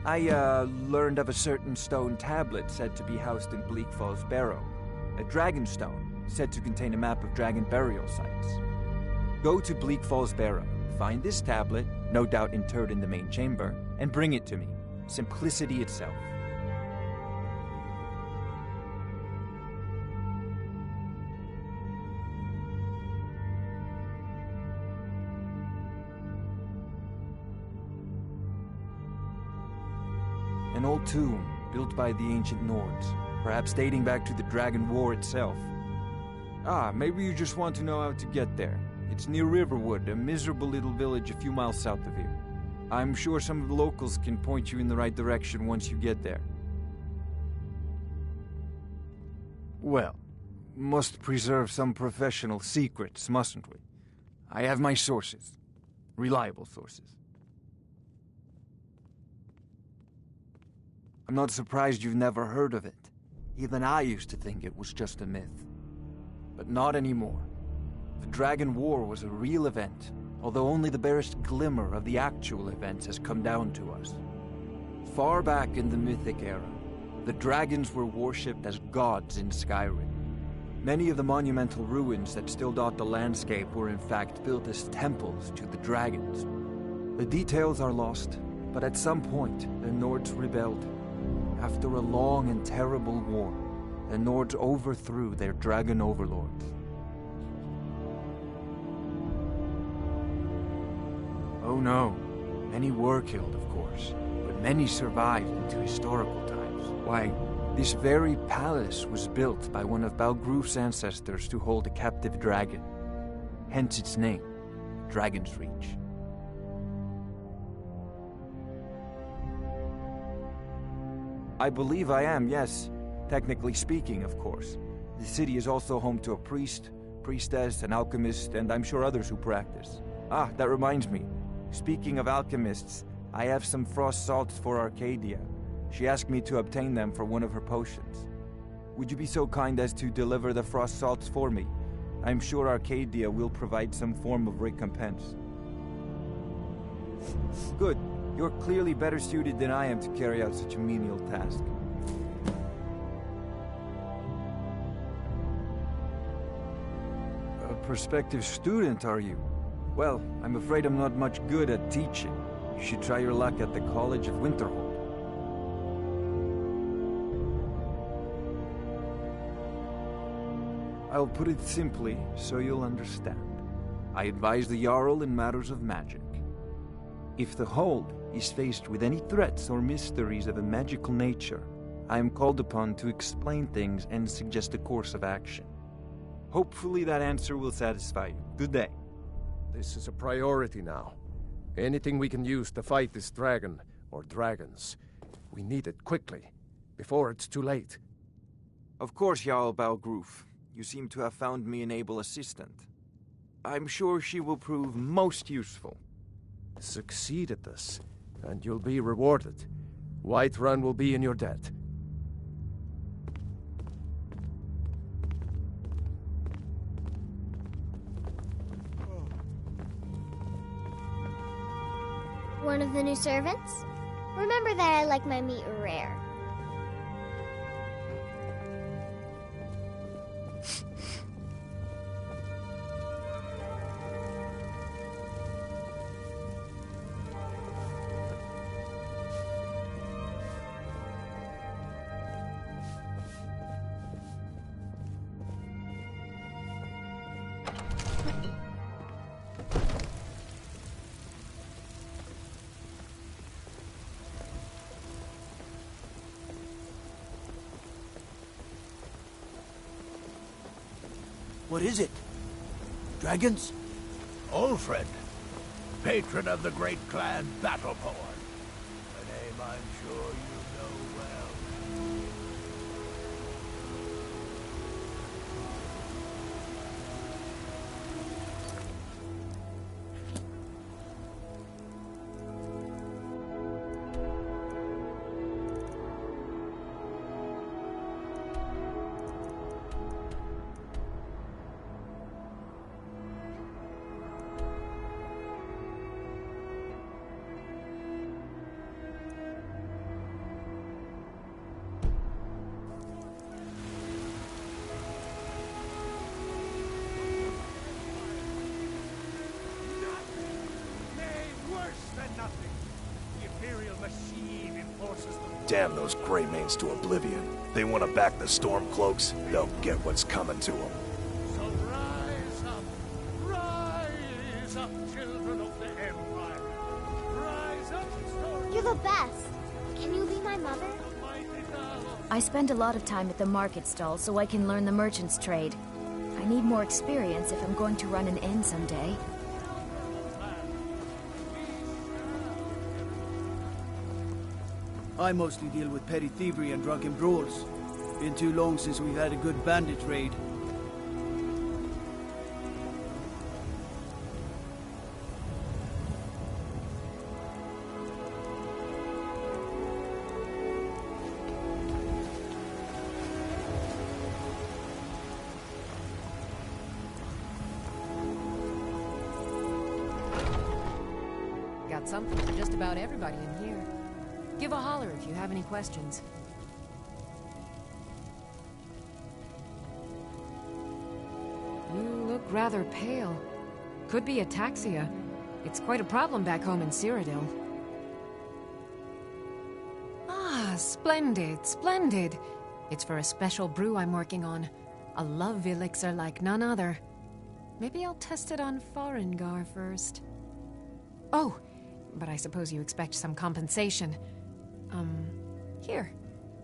I, learned of a certain stone tablet said to be housed in Bleak Falls Barrow. A dragon stone, said to contain a map of dragon burial sites. Go to Bleak Falls Barrow, find this tablet, no doubt interred in the main chamber, and bring it to me. Simplicity itself. An old tomb, built by the ancient Nords, perhaps dating back to the Dragon War itself. Ah, maybe you just want to know how to get there. It's near Riverwood, a miserable little village a few miles south of here. I'm sure some of the locals can point you in the right direction once you get there. Well, must preserve some professional secrets, mustn't we? I have my sources. Reliable sources. I'm not surprised you've never heard of it. Even I used to think it was just a myth. But not anymore. The Dragon War was a real event, although only the barest glimmer of the actual events has come down to us. Far back in the Mythic era, the dragons were worshipped as gods in Skyrim. Many of the monumental ruins that still dot the landscape were in fact built as temples to the dragons. The details are lost, but at some point, the Nords rebelled. After a long and terrible war, the Nords overthrew their dragon overlords. Oh no, many were killed, of course, but many survived into historical times. Why, this very palace was built by one of Balgruf's ancestors to hold a captive dragon. Hence its name, Dragon's Reach. I believe I am, yes. Technically speaking, of course. The city is also home to a priest, priestess, an alchemist, and I'm sure others who practice. Ah, that reminds me. Speaking of alchemists, I have some frost salts for Arcadia. She asked me to obtain them for one of her potions. Would you be so kind as to deliver the frost salts for me? I'm sure Arcadia will provide some form of recompense. Good. You're clearly better suited than I am to carry out such a menial task. A prospective student, are you? Well, I'm afraid I'm not much good at teaching. You should try your luck at the College of Winterhold. I'll put it simply so you'll understand. I advise the Jarl in matters of magic. If the Hold is faced with any threats or mysteries of a magical nature, I am called upon to explain things and suggest a course of action. Hopefully that answer will satisfy you. Good day. This is a priority now. Anything we can use to fight this dragon, or dragons, we need it quickly, before it's too late. Of course, Jarl Balgruf. You seem to have found me an able assistant. I'm sure she will prove most useful. Succeed at this, and you'll be rewarded. Whiterun will be in your debt. One of the new servants? Remember that I like my meat rare. What is it? Dragons? Ulfred, patron of the great clan Battleborn. A name I'm sure you know well. Damn those Greymanes to oblivion. They want to back the Stormcloaks, they'll get what's coming to them. So rise up, children of the Empire. Rise up, You're the best. Can you be my mother? I spend a lot of time at the market stall so I can learn the merchant's trade. I need more experience if I'm going to run an inn someday. I mostly deal with petty thievery and drunken brawls. Been too long since we've had a good bandit raid. Got something for just about everybody in here. Give a holler if you have any questions. You look rather pale. Could be ataxia. It's quite a problem back home in Cyrodiil. Ah, splendid, splendid. It's for a special brew I'm working on. A love elixir like none other. Maybe I'll test it on Farengar first. Oh, but I suppose you expect some compensation. Here.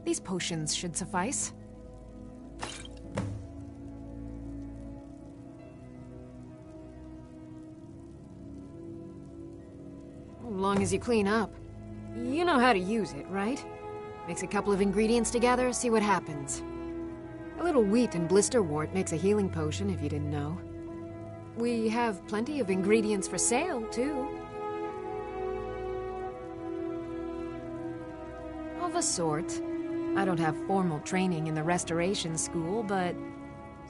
These potions should suffice. As long as you clean up. You know how to use it, right? Mix a couple of ingredients together, see what happens. A little wheat and blisterwort makes a healing potion, if you didn't know. We have plenty of ingredients for sale, too. Of a sort. I don't have formal training in the restoration school, but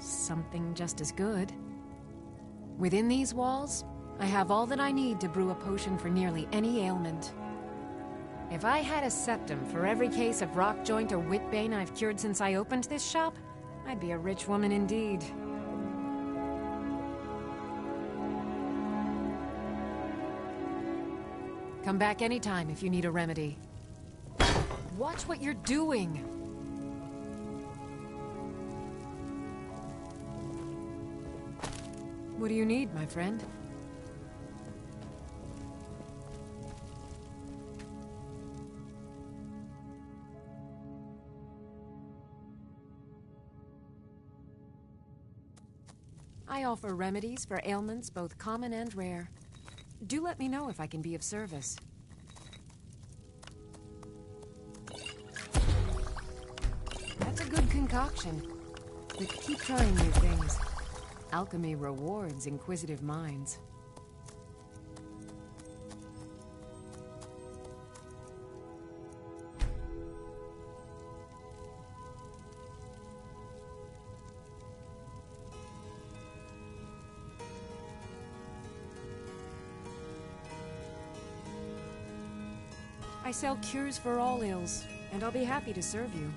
something just as good. Within these walls, I have all that I need to brew a potion for nearly any ailment. If I had a septum for every case of rock joint or whitbane I've cured since I opened this shop, I'd be a rich woman indeed. Come back anytime if you need a remedy. Watch what you're doing! What do you need, my friend? I offer remedies for ailments both common and rare. Do let me know if I can be of service. That's a good concoction. But keep trying new things. Alchemy rewards inquisitive minds. I sell cures for all ills, and I'll be happy to serve you.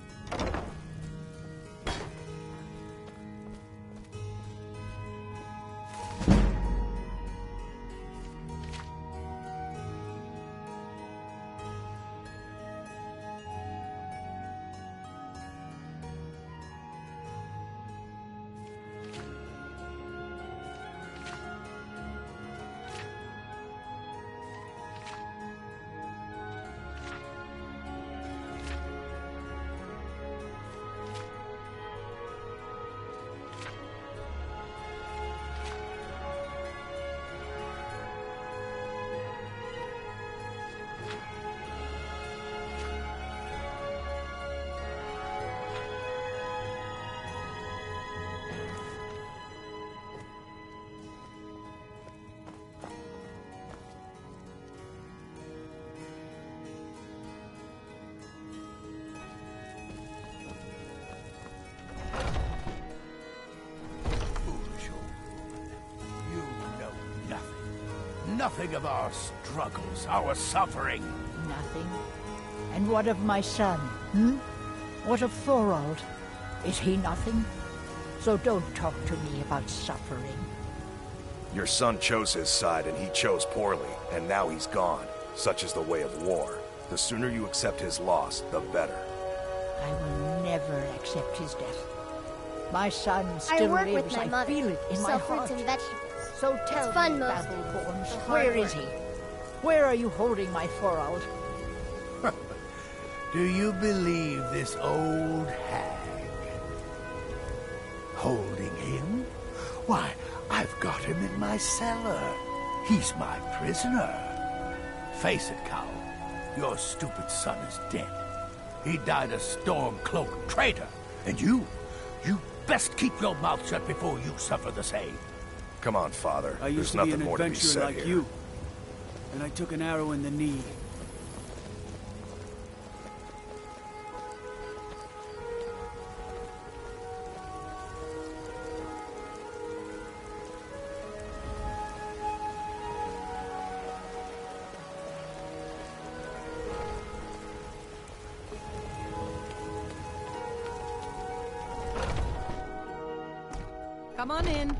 Nothing of our struggles, our suffering. Nothing? And what of my son, hmm? What of Thorald? Is he nothing? So don't talk to me about suffering. Your son chose his side, and he chose poorly, and now he's gone. Such is the way of war. The sooner you accept his loss, the better. I will never accept his death. My son still I work lives. with my I mother. feel it in my Sell heart. fruits and vegetables. So tell It's fun me, most of the Babelborns, hard where is work. he? Where are you holding my Thorald? Do you believe this old hag? Holding him? Why, I've got him in my cellar. He's my prisoner. Face it, Cow. Your stupid son is dead. He died a Stormcloak traitor. And you best keep your mouth shut before you suffer the same. Come on, Father. I used There's to be nothing an more to be adventurer said like here. you, and I took an arrow in the knee. Come on in.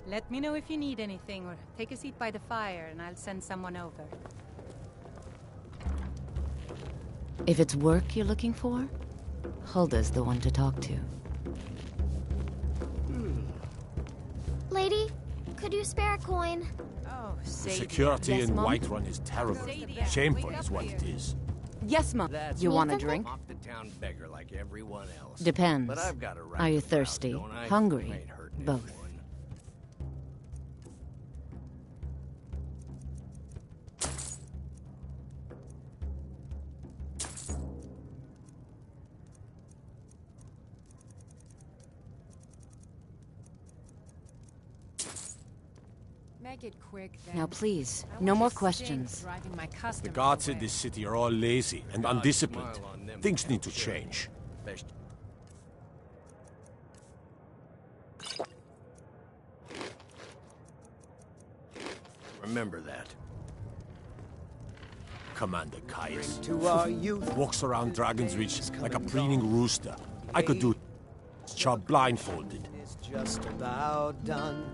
Let me know if you need anything, or take a seat by the fire, and I'll send someone over. If it's work you're looking for, Hulda's the one to talk to. Lady, could you spare a coin? Oh, The Sadie. security Yes, in Mom? Whiterun is terrible. Shameful is what it is. Yes, Mom. You want a drink? I'm the town beggar like everyone else. Depends. But I've got a right Are you to thirsty? don't I? Hungry? Ain't hurting Both. anyone. Make it quick, then. Now please, I no want more to questions. stink driving my The customers guards in away. this city are all lazy and undisciplined. Things need to change. Remember that. Commander Caius To our youth. walks around Dragon's Reach like a preening rooster. I could do his job blindfolded. It's just about done.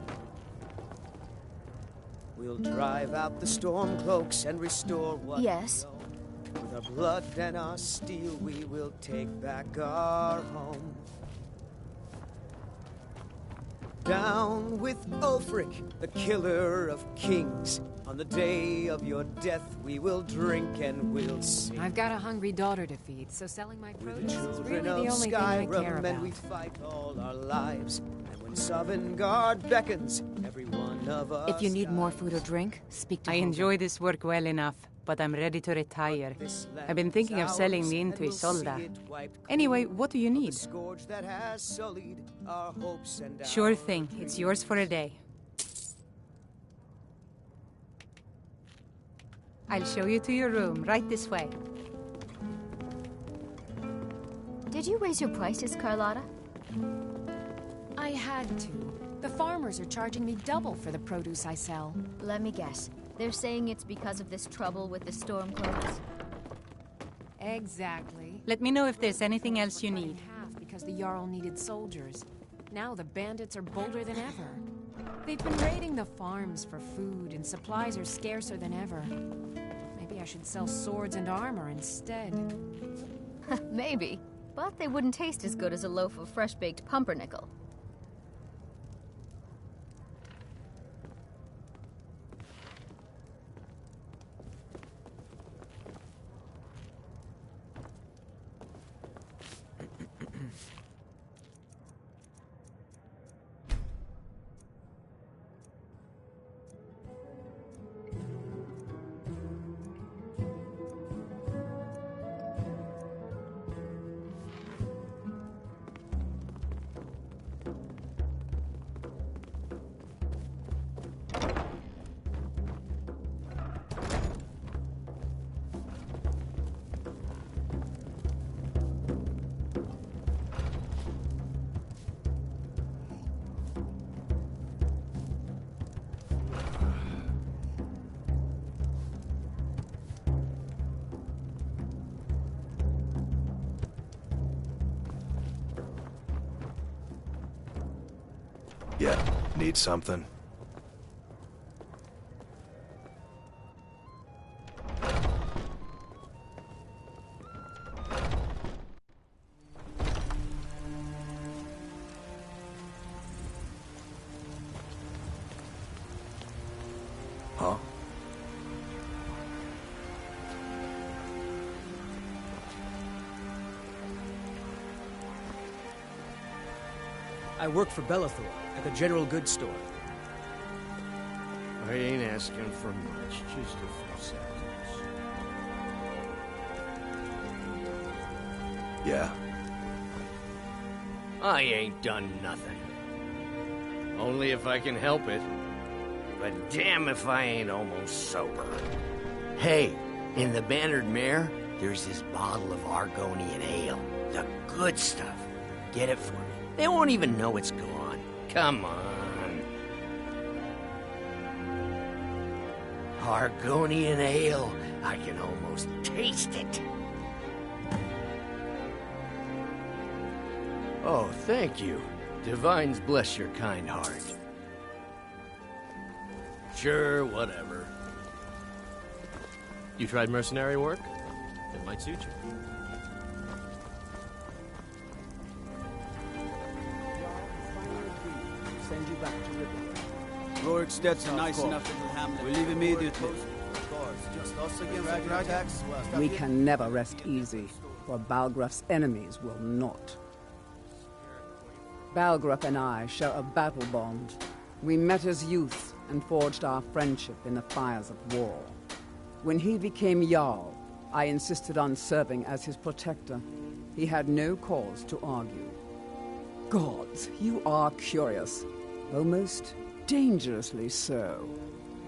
We'll drive out the Stormcloaks and restore what Yes. we own. With our blood and our steel, we will take back our home. Down with Ulfric, the killer of kings. On the day of your death, we will drink and we'll sing. I've got a hungry daughter to feed, so selling my We're the produce is children really of the only thing I care Skyrim, about. and we fight all our lives. And when Sovngarde beckons, every one of us. If you need more food or drink, speak to I Hulda. enjoy this work well enough. but I'm ready to retire. I've been thinking of selling me into Isolda. Anyway, what do you need? Sure thing. It's yours for a day. I'll show you to your room, right this way. Did you raise your prices, Carlotta? I had to. The farmers are charging me double for the produce I sell. Let me guess. They're saying it's because of this trouble with the Stormcloaks? Exactly. Let me know if there's anything else you need. Because the Jarl needed soldiers. Now the bandits are bolder than ever. They've been raiding the farms for food, and supplies are scarcer than ever. Maybe I should sell swords and armor instead. Maybe. But they wouldn't taste as good as a loaf of fresh-baked pumpernickel. Yeah, need something? Huh? I work for Bellathor at the general goods store. I ain't asking for much, just a few seconds. Yeah? I ain't done nothing. Only if I can help it. But damn if I ain't almost sober. Hey, in the Bannered Mare, there's this bottle of Argonian ale. The good stuff. Get it for me. They won't even know it's gone. Come on. Argonian ale. I can almost taste it. Oh, thank you. Divines bless your kind heart. Sure, whatever. You tried mercenary work? It might suit you. Send you back to River. Rorik Stetson nice enough to Hamlet. We leave immediately. We can never rest easy, for Balgraf's enemies will not. Balgraf and I share a battle bond. We met as youth and forged our friendship in the fires of war. When he became Jarl, I insisted on serving as his protector. He had no cause to argue. Gods, you are curious. Almost dangerously so.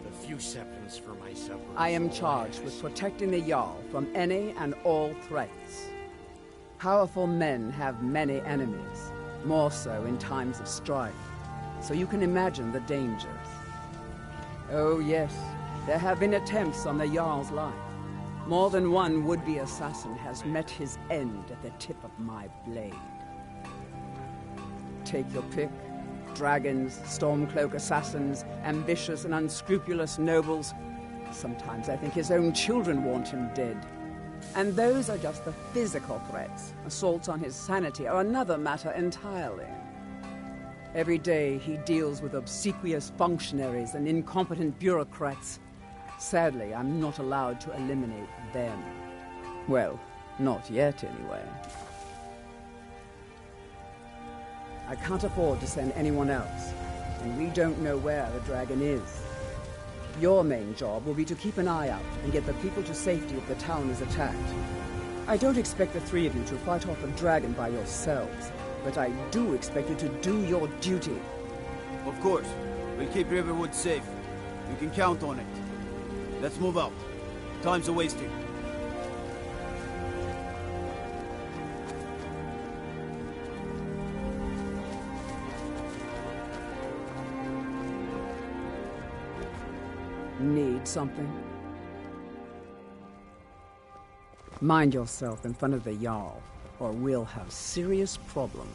A few seconds for my supper. I am charged with protecting the Jarl from any and all threats. Powerful men have many enemies, more so in times of strife, so you can imagine the dangers. Oh yes, there have been attempts on the Jarl's life. More than one would-be assassin has met his end at the tip of my blade. Take your pick. Dragons, Stormcloak assassins, ambitious and unscrupulous nobles. Sometimes I think his own children want him dead. And those are just the physical threats. Assaults on his sanity are another matter entirely. Every day he deals with obsequious functionaries and incompetent bureaucrats. Sadly, I'm not allowed to eliminate them. Well, not yet anyway. I can't afford to send anyone else, and we don't know where the dragon is. Your main job will be to keep an eye out and get the people to safety if the town is attacked. I don't expect the three of you to fight off a dragon by yourselves, but I do expect you to do your duty. Of course. We'll keep Riverwood safe. You can count on it. Let's move out. Time's a-wasting. Need something? Mind yourself in front of the Jarl, or we'll have serious problems.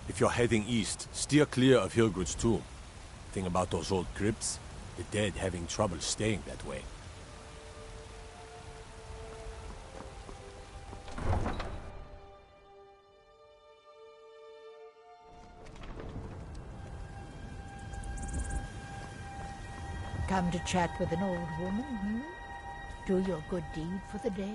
If you're heading east, steer clear of Hilgrud's tomb. Thing about those old crypts, the dead having trouble staying that way. Come to chat with an old woman, hmm? Do your good deed for the day?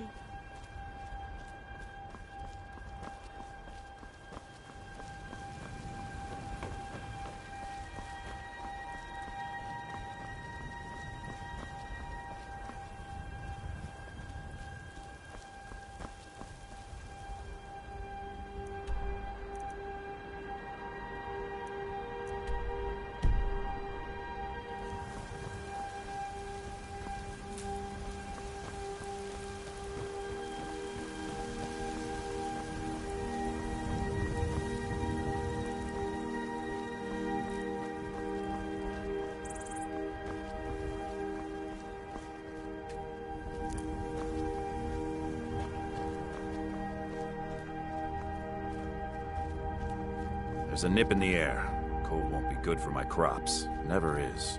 There's a nip in the air. Cold won't be good for my crops. Never is.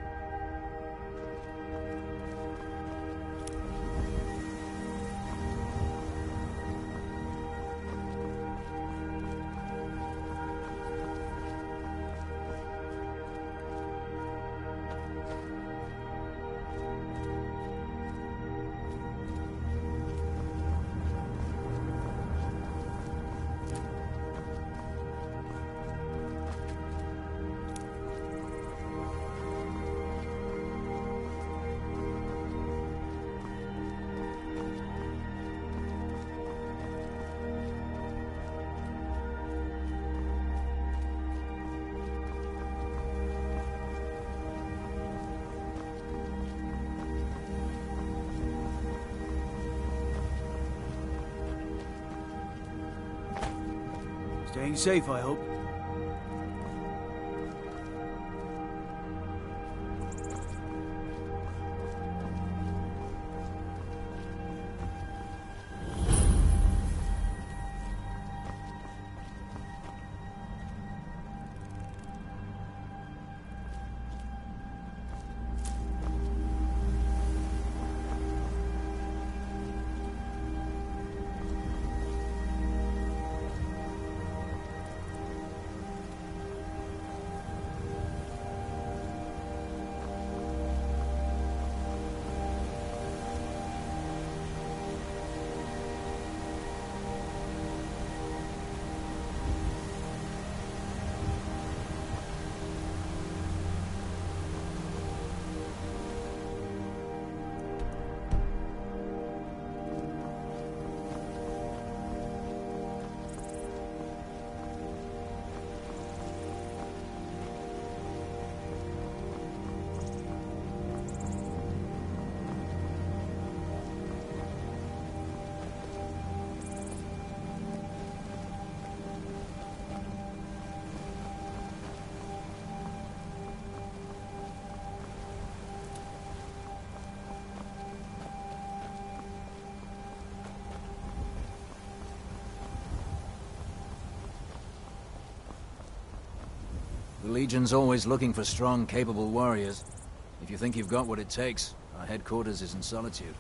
Staying safe, I hope. The Legion's always looking for strong, capable warriors. If you think you've got what it takes, our headquarters is in Solitude.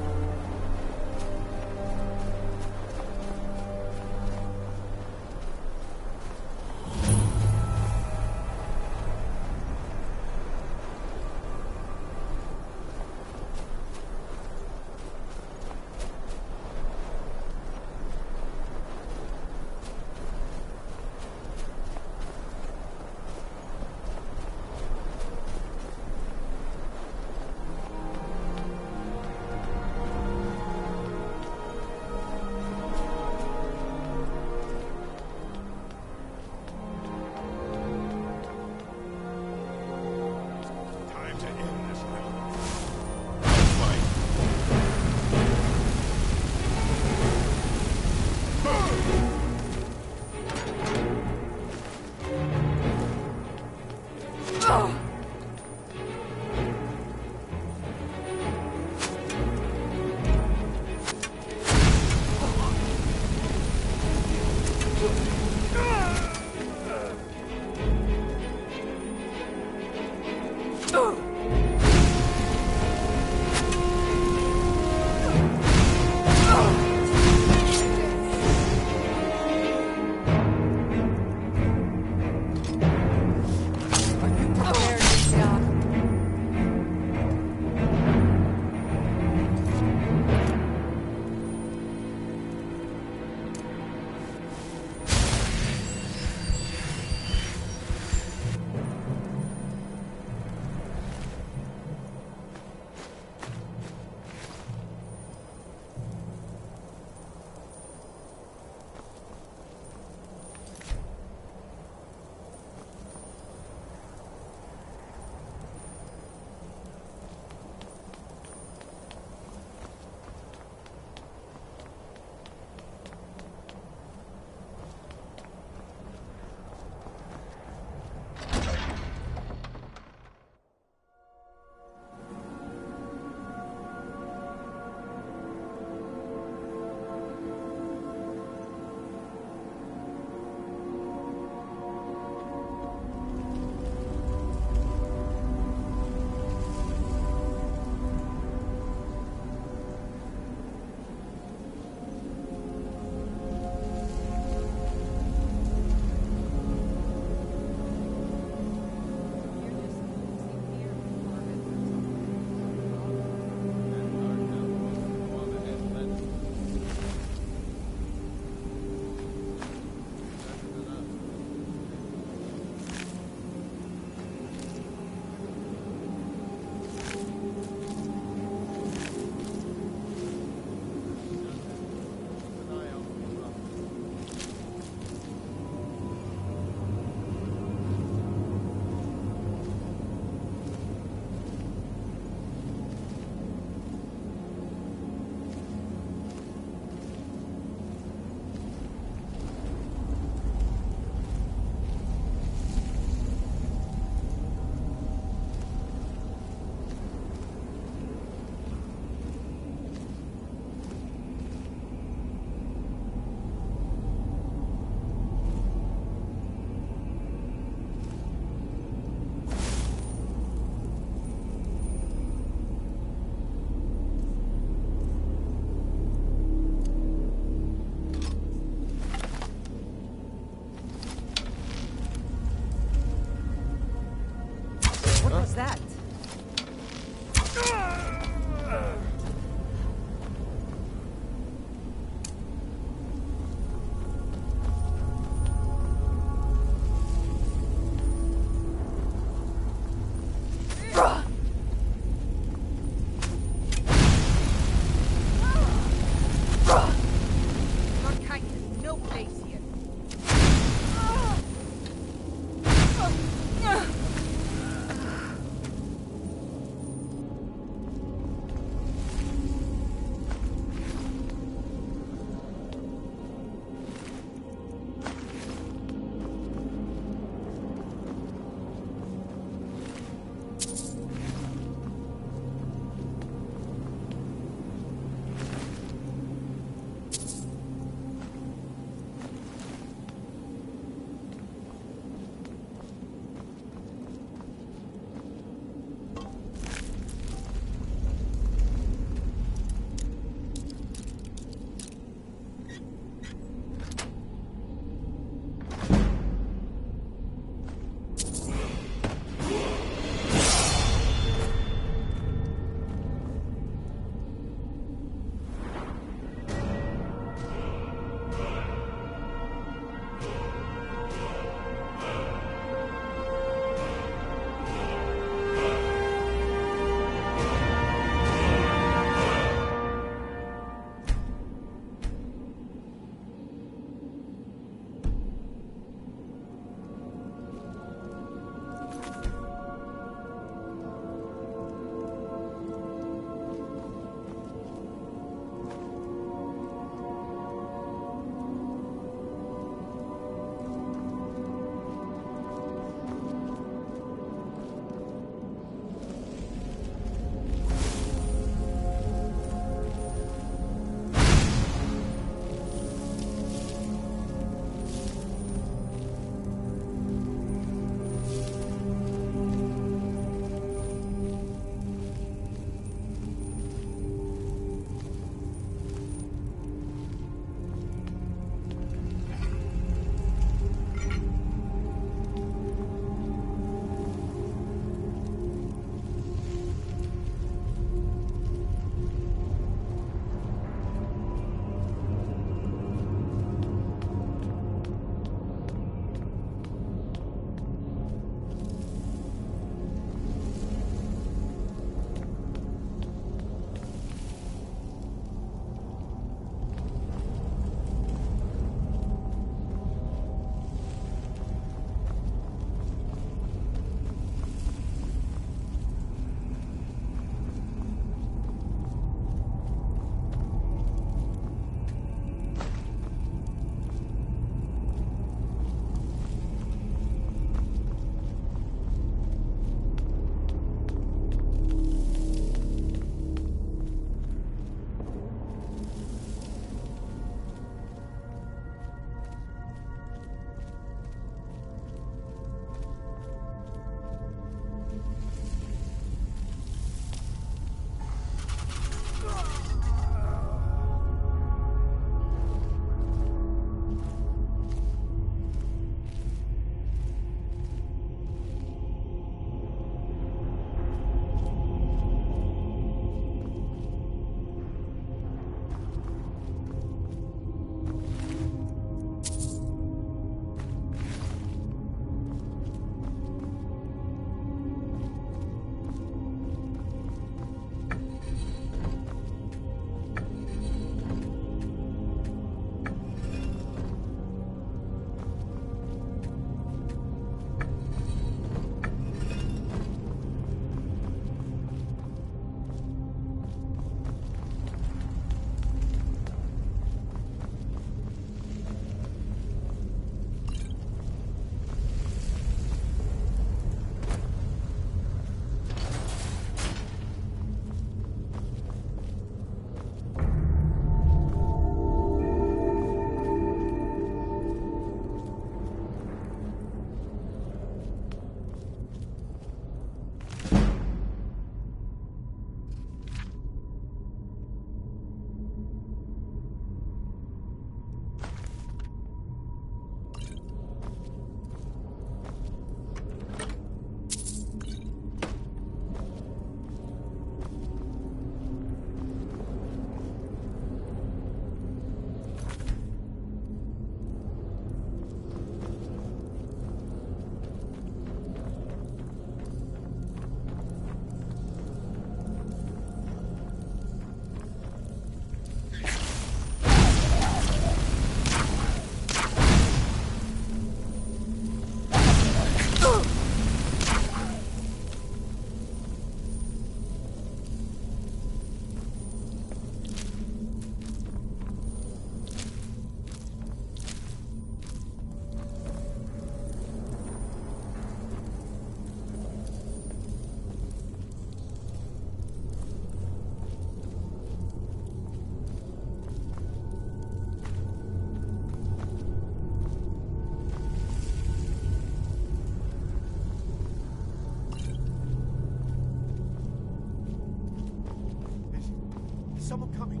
someone coming.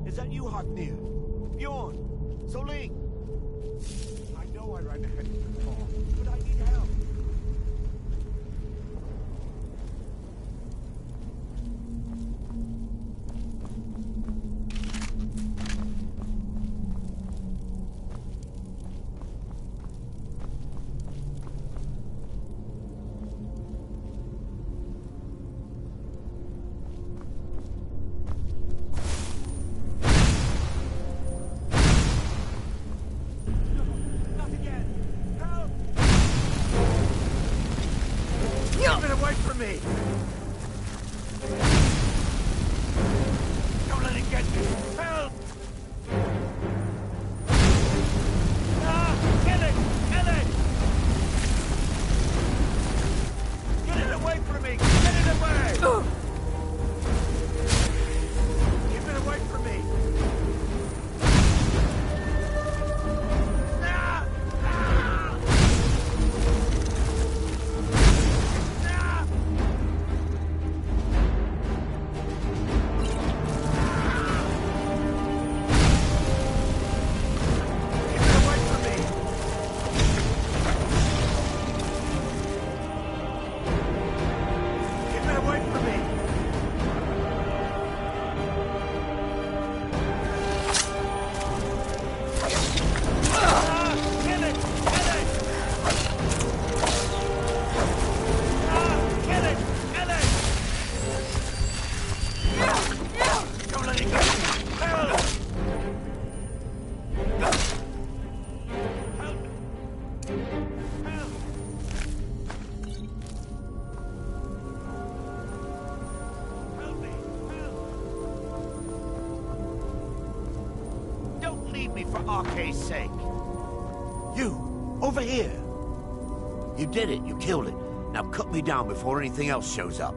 Is that you, Hognir? Bjorn? Soling? I know I ran ahead of the call, but I need help. Me. Don't let it get me. Help! Ah! Kill it! Kill it! Get it away from me! Get it away! Keep it away from me! For Arke's sake. You, over here. You did it. You killed it. Now cut me down before anything else shows up.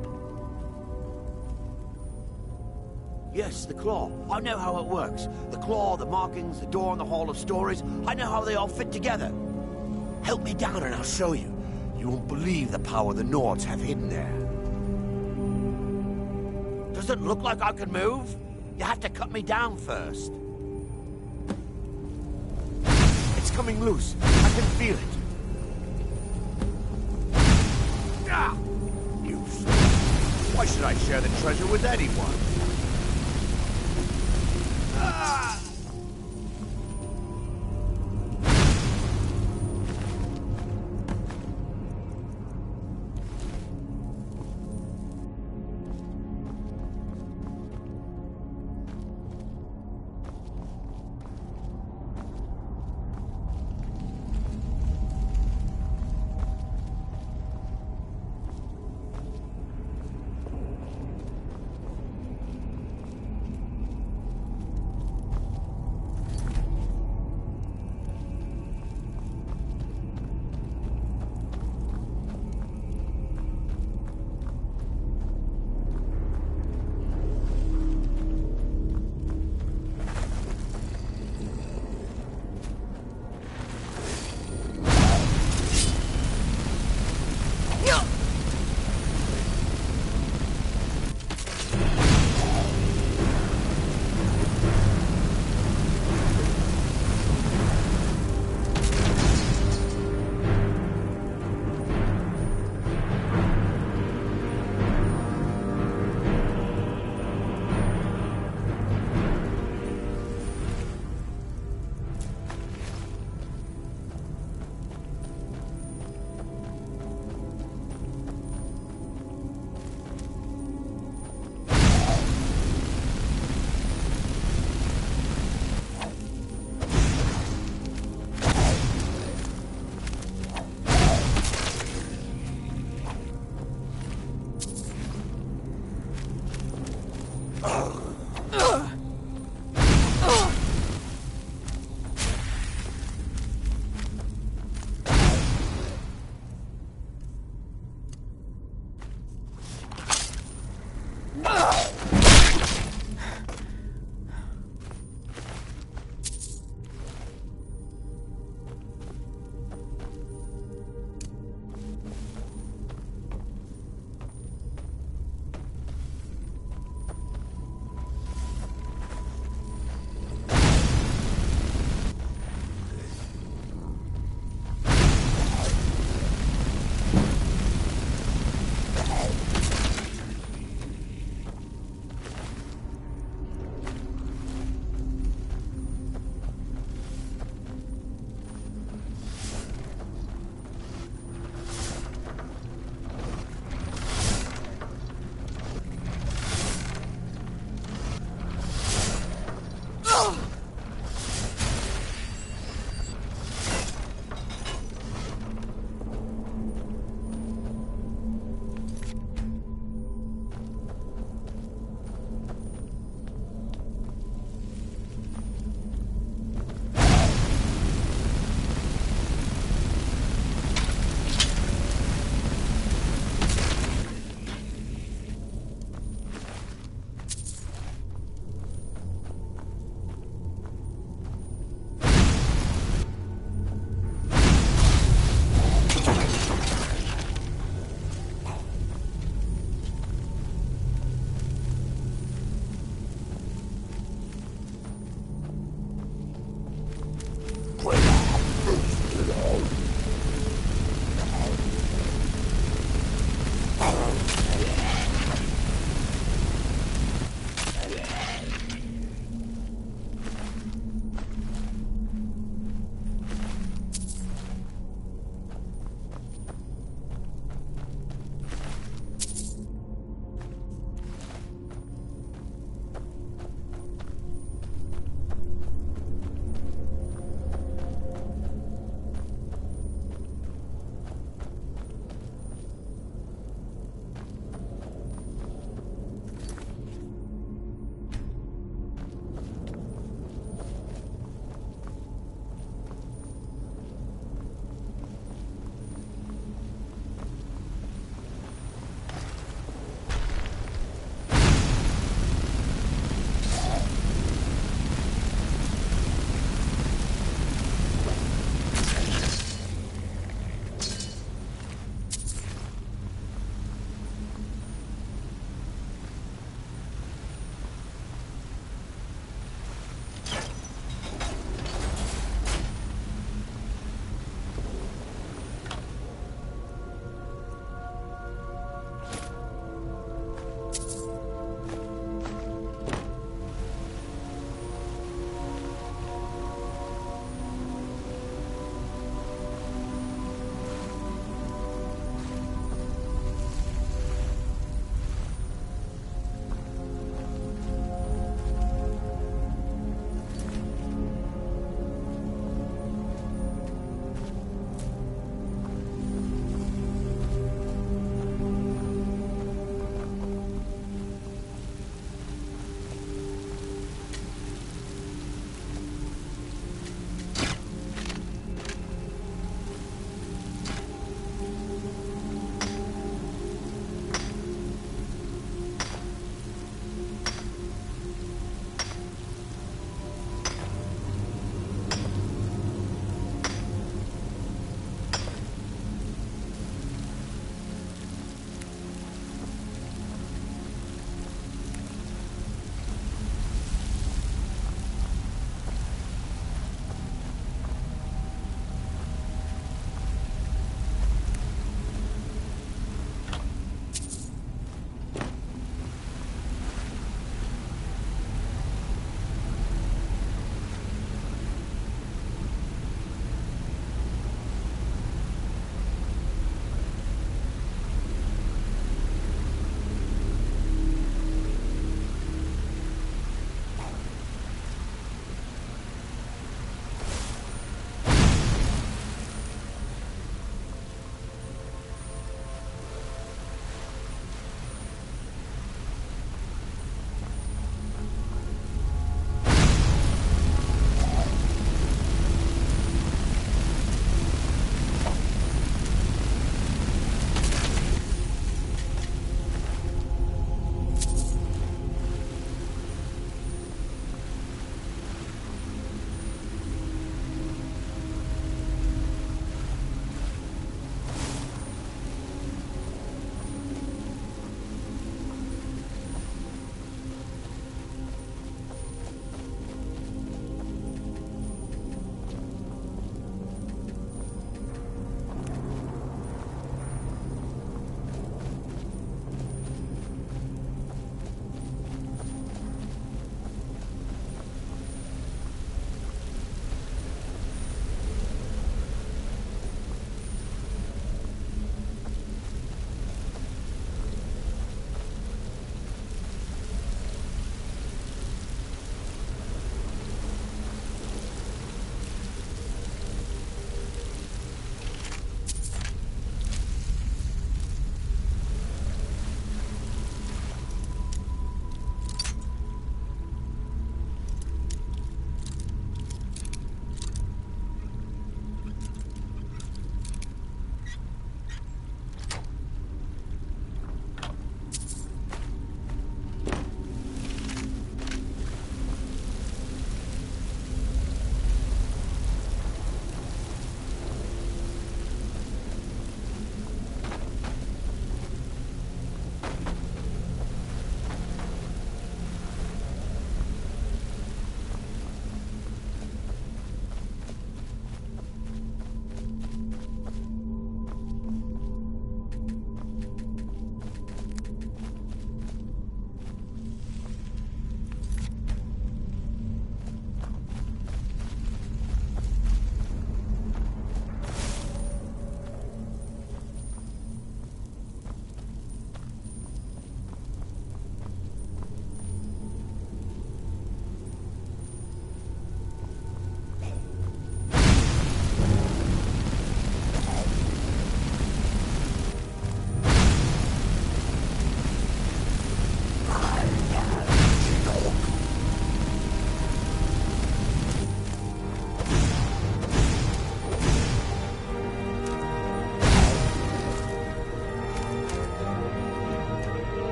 Yes, the claw. I know how it works. The claw, the markings, the door in the Hall of Stories. I know how they all fit together. Help me down and I'll show you. You won't believe the power the Nords have hidden there. Does it look like I can move? You have to cut me down first. It's coming loose. I can feel it. Ah! Useless. Why should I share the treasure with anyone? Ah!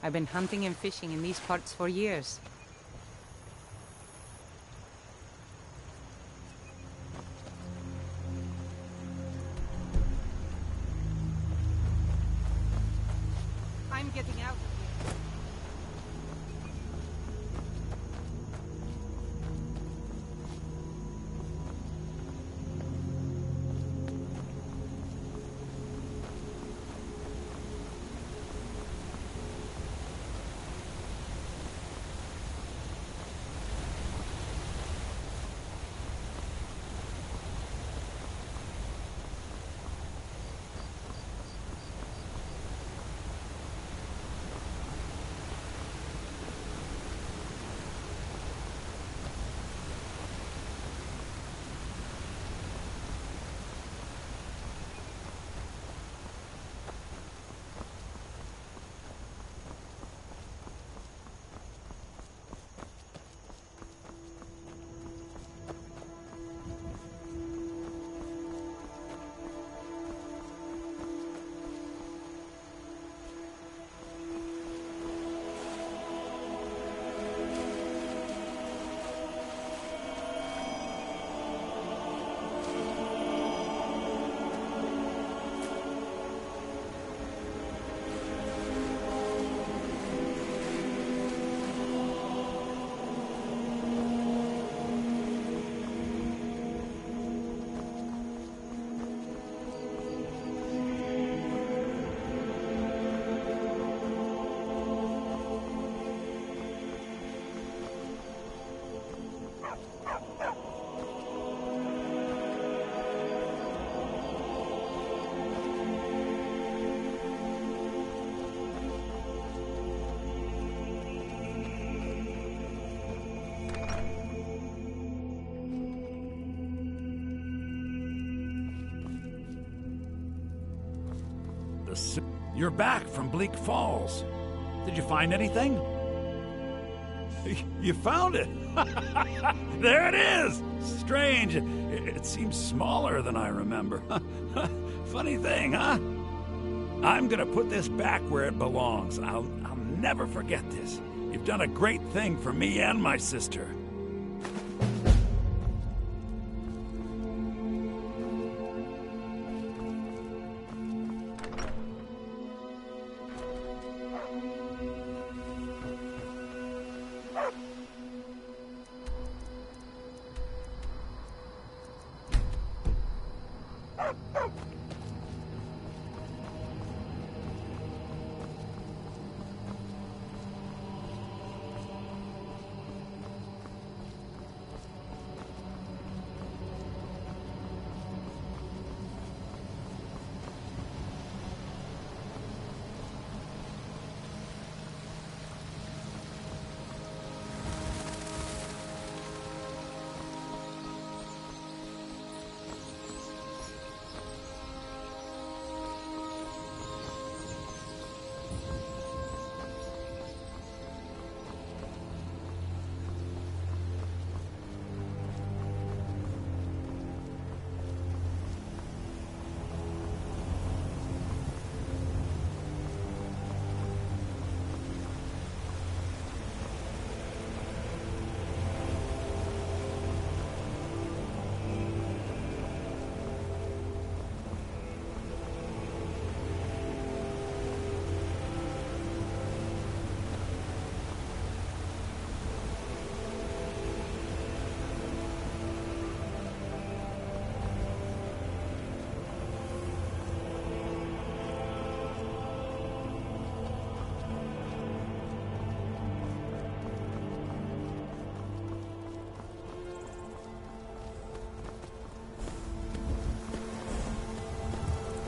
I've been hunting and fishing in these parts for years. I'm getting out of here. You're back from Bleak Falls. Did you find anything? You found it! There it is! Strange. It seems smaller than I remember. Funny thing, huh? I'm gonna put this back where it belongs. I'll never forget this. You've done a great thing for me and my sister.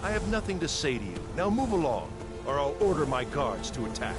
I have nothing to say to you. Now move along, or I'll order my guards to attack.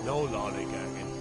No lollygagging.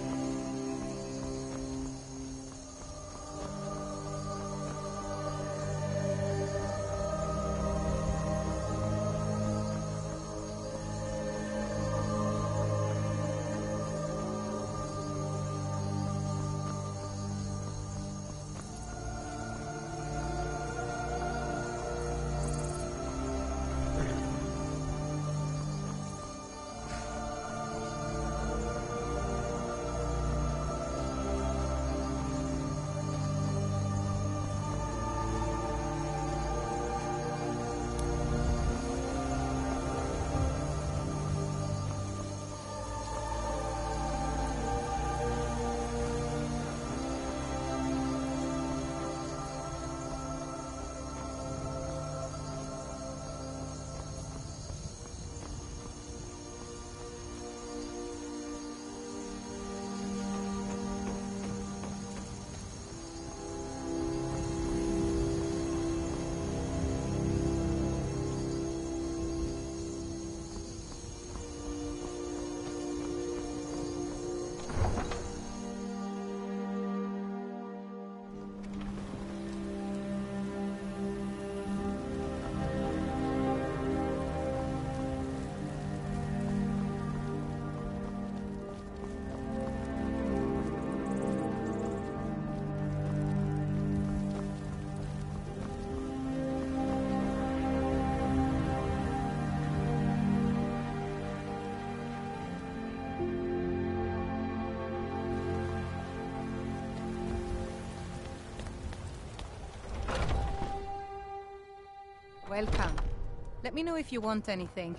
Welcome. Let me know if you want anything.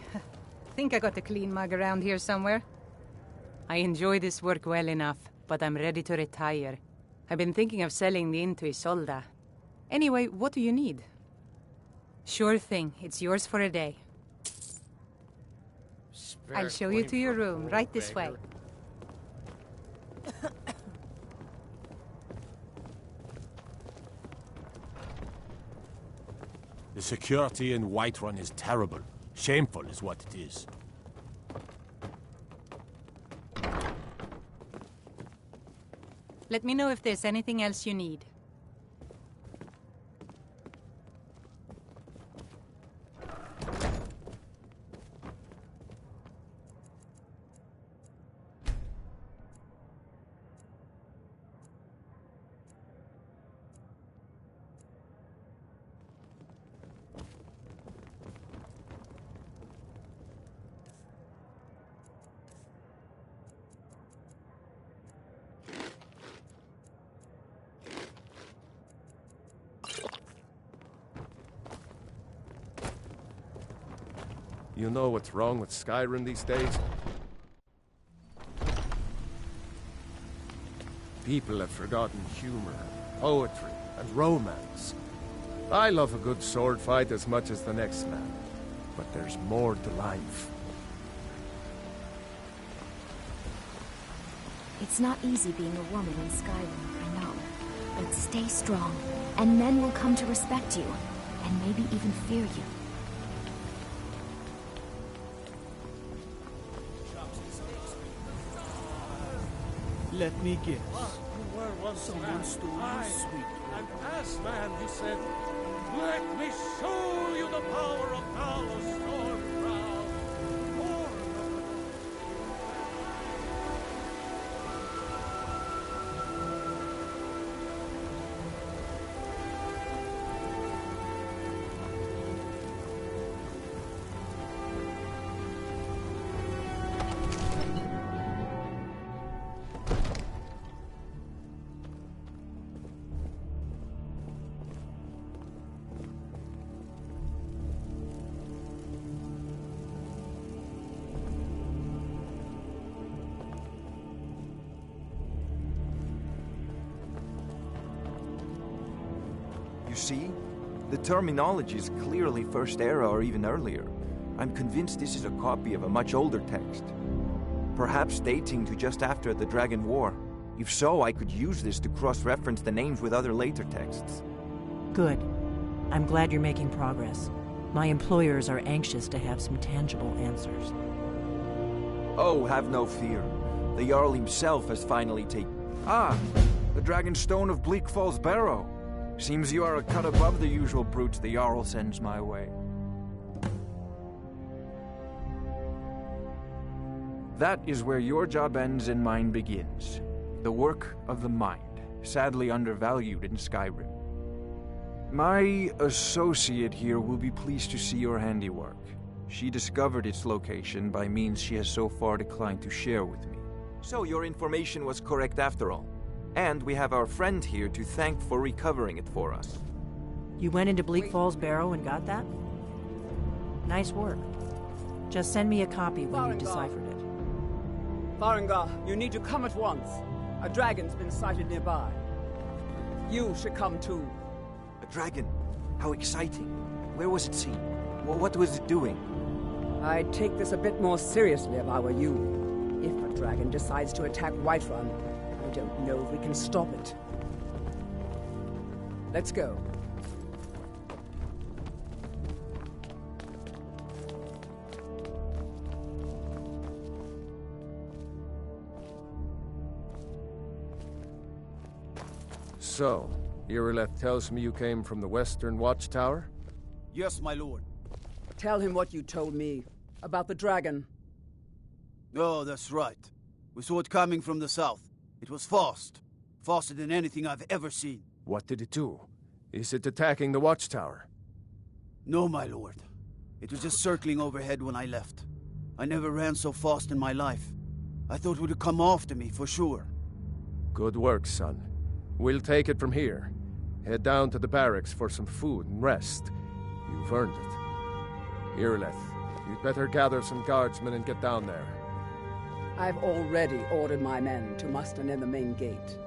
Think I got a clean mug around here somewhere. I enjoy this work well enough, but I'm ready to retire. I've been thinking of selling the inn to Isolda. Anyway, what do you need? Sure thing. It's yours for a day. I'll show you to your room, right this way. The security in Whiterun is terrible. Shameful is what it is. Let me know if there's anything else you need. You know what's wrong with Skyrim these days? People have forgotten humor, poetry, and romance. I love a good sword fight as much as the next man, but there's more to life. It's not easy being a woman in Skyrim, I know. But stay strong, and men will come to respect you, and maybe even fear you. Let me guess. Where was Someone stole your sweet. And as man, he said, "Let me show you the power of Talos Stormcrown." You see? The terminology is clearly First Era or even earlier. I'm convinced this is a copy of a much older text. Perhaps dating to just after the Dragon War. If so, I could use this to cross-reference the names with other later texts. Good. I'm glad you're making progress. My employers are anxious to have some tangible answers. Oh, have no fear. The Jarl himself has finally taken... Ah! The Dragon Stone of Bleak Falls Barrow. Seems you are a cut above the usual brutes the Jarl sends my way. That is where your job ends and mine begins. The work of the mind, sadly undervalued in Skyrim. My associate here will be pleased to see your handiwork. She discovered its location by means she has so far declined to share with me. So your information was correct after all. And we have our friend here to thank for recovering it for us. You went into Bleak Falls Barrow and got that? Nice work. Just send me a copy when you've deciphered it. Farengar, you need to come at once. A dragon's been sighted nearby. You should come too. A dragon? How exciting. Where was it seen? What was it doing? I'd take this a bit more seriously if I were you. If a dragon decides to attack Whiterun, I don't know if we can stop it. Let's go. So, Irileth tells me you came from the Western Watchtower? Yes, my lord. Tell him what you told me about the dragon. Oh, that's right. We saw it coming from the south. It was fast. Faster than anything I've ever seen. What did it do? Is it attacking the Watchtower? No, my lord. It was just circling overhead when I left. I never ran so fast in my life. I thought it would come after me, for sure. Good work, son. We'll take it from here. Head down to the barracks for some food and rest. You've earned it. Irileth, you'd better gather some guardsmen and get down there. I've already ordered my men to muster near the main gate.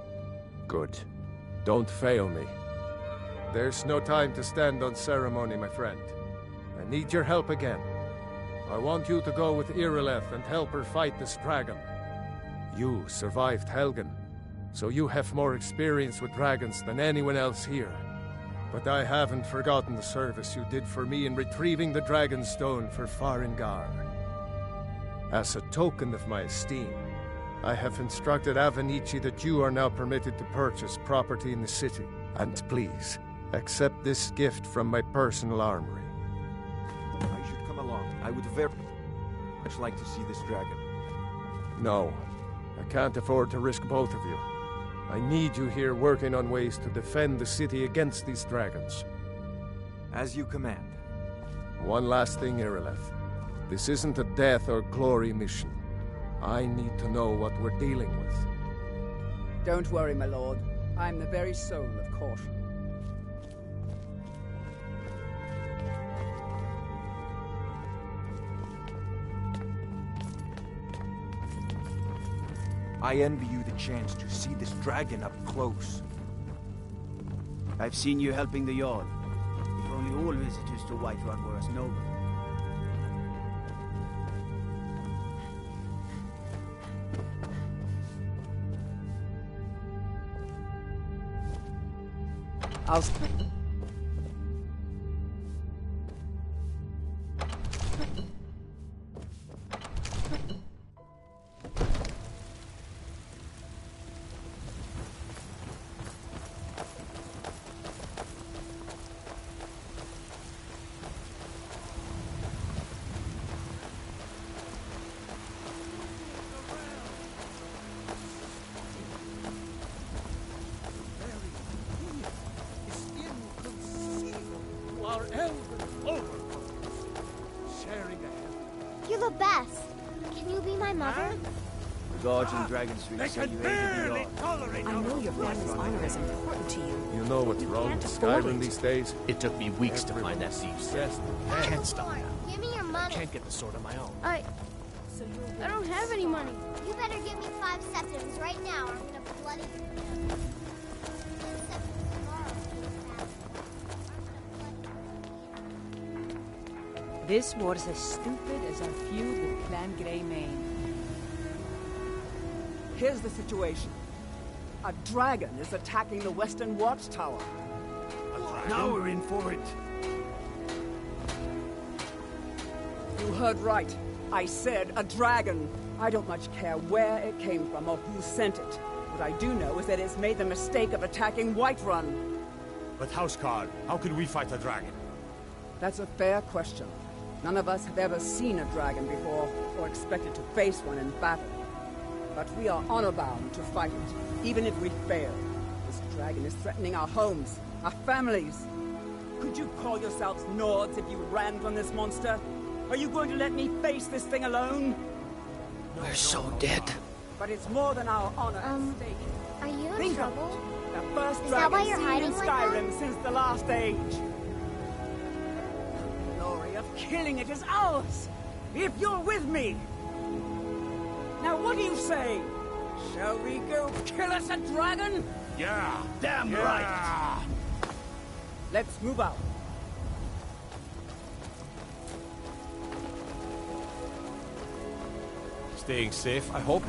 Good. Don't fail me. There's no time to stand on ceremony, my friend. I need your help again. I want you to go with Irileth and help her fight this dragon. You survived Helgen, so you have more experience with dragons than anyone else here. But I haven't forgotten the service you did for me in retrieving the Dragon Stone for Farengar. As a token of my esteem, I have instructed Avenici that you are now permitted to purchase property in the city. And please, accept this gift from my personal armory. I should come along. I would very much like to see this dragon. No, I can't afford to risk both of you. I need you here working on ways to defend the city against these dragons. As you command. One last thing, Irileth. This isn't a death or glory mission. I need to know what we're dealing with. Don't worry, my lord. I'm the very soul of caution. I envy you the chance to see this dragon up close. I've seen you helping the Jarl. If only all visitors to Whiterun were as noble. I'll... You're the best. Can you be my mother? The guards and Dragon Street say you hated the Jarl. I know your family's honor is important to you. You know what's wrong with Skyrim these days? It took me weeks to find that thief's chest. I can't stop now. Give me your I money. can't get the sword on my own. I don't have any money. You better give me 5 seconds right now or I'm gonna bloody you. This was as stupid as our feud with Clan Greymane. Here's the situation. A dragon is attacking the Western Watchtower. Now we're in for it. You heard right. I said a dragon. I don't much care where it came from or who sent it. What I do know is that it's made the mistake of attacking Whiterun. But Houseguard, how could we fight a dragon? That's a fair question. None of us have ever seen a dragon before, or expected to face one in battle. But we are honor-bound to fight it, even if we fail. This dragon is threatening our homes, our families. Could you call yourselves Nords if you ran from this monster? Are you going to let me face this thing alone? We're so dead. But it's more than our honor at stake. Are you in Think trouble? of it. The first Is that why dragon you're seen hiding in like Skyrim that? since the last age. The glory of killing it is ours, if you're with me. Now what do you say? Shall we go kill us a dragon? Yeah! Damn right! Let's move out. Staying safe, I hope.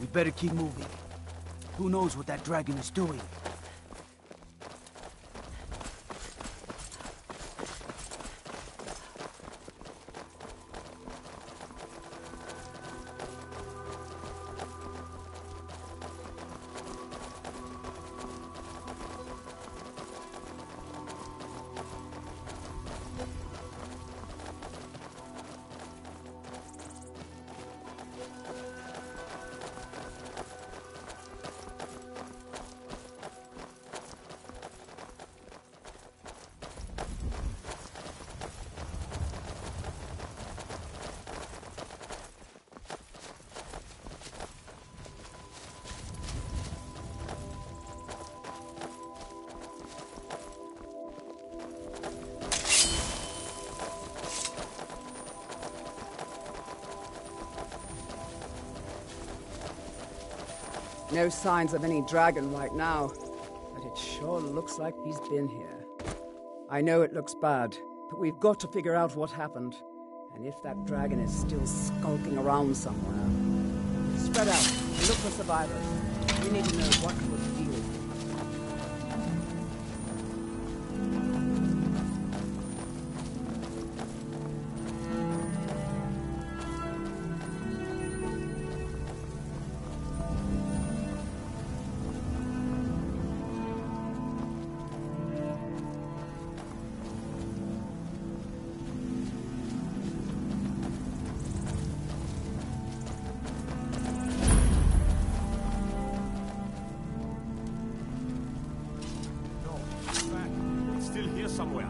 We better keep moving. Who knows what that dragon is doing? No signs of any dragon right now, but it sure looks like he's been here. I know it looks bad, but we've got to figure out what happened. And if that dragon is still skulking around somewhere. Spread out and look for survivors. We need to know what was deal. Somewhere.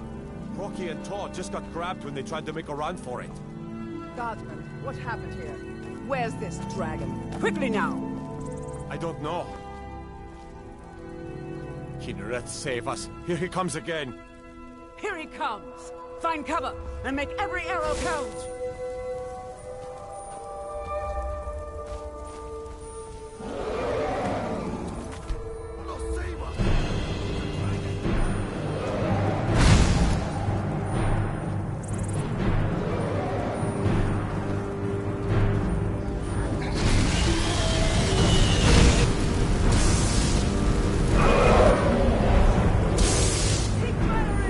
Rocky and Todd just got grabbed when they tried to make a run for it. Guardsman, what happened here? Where's this dragon? Quickly now! I don't know. Kinnereth, save us. Here he comes again. Here he comes! Find cover and make every arrow count! Keep firing!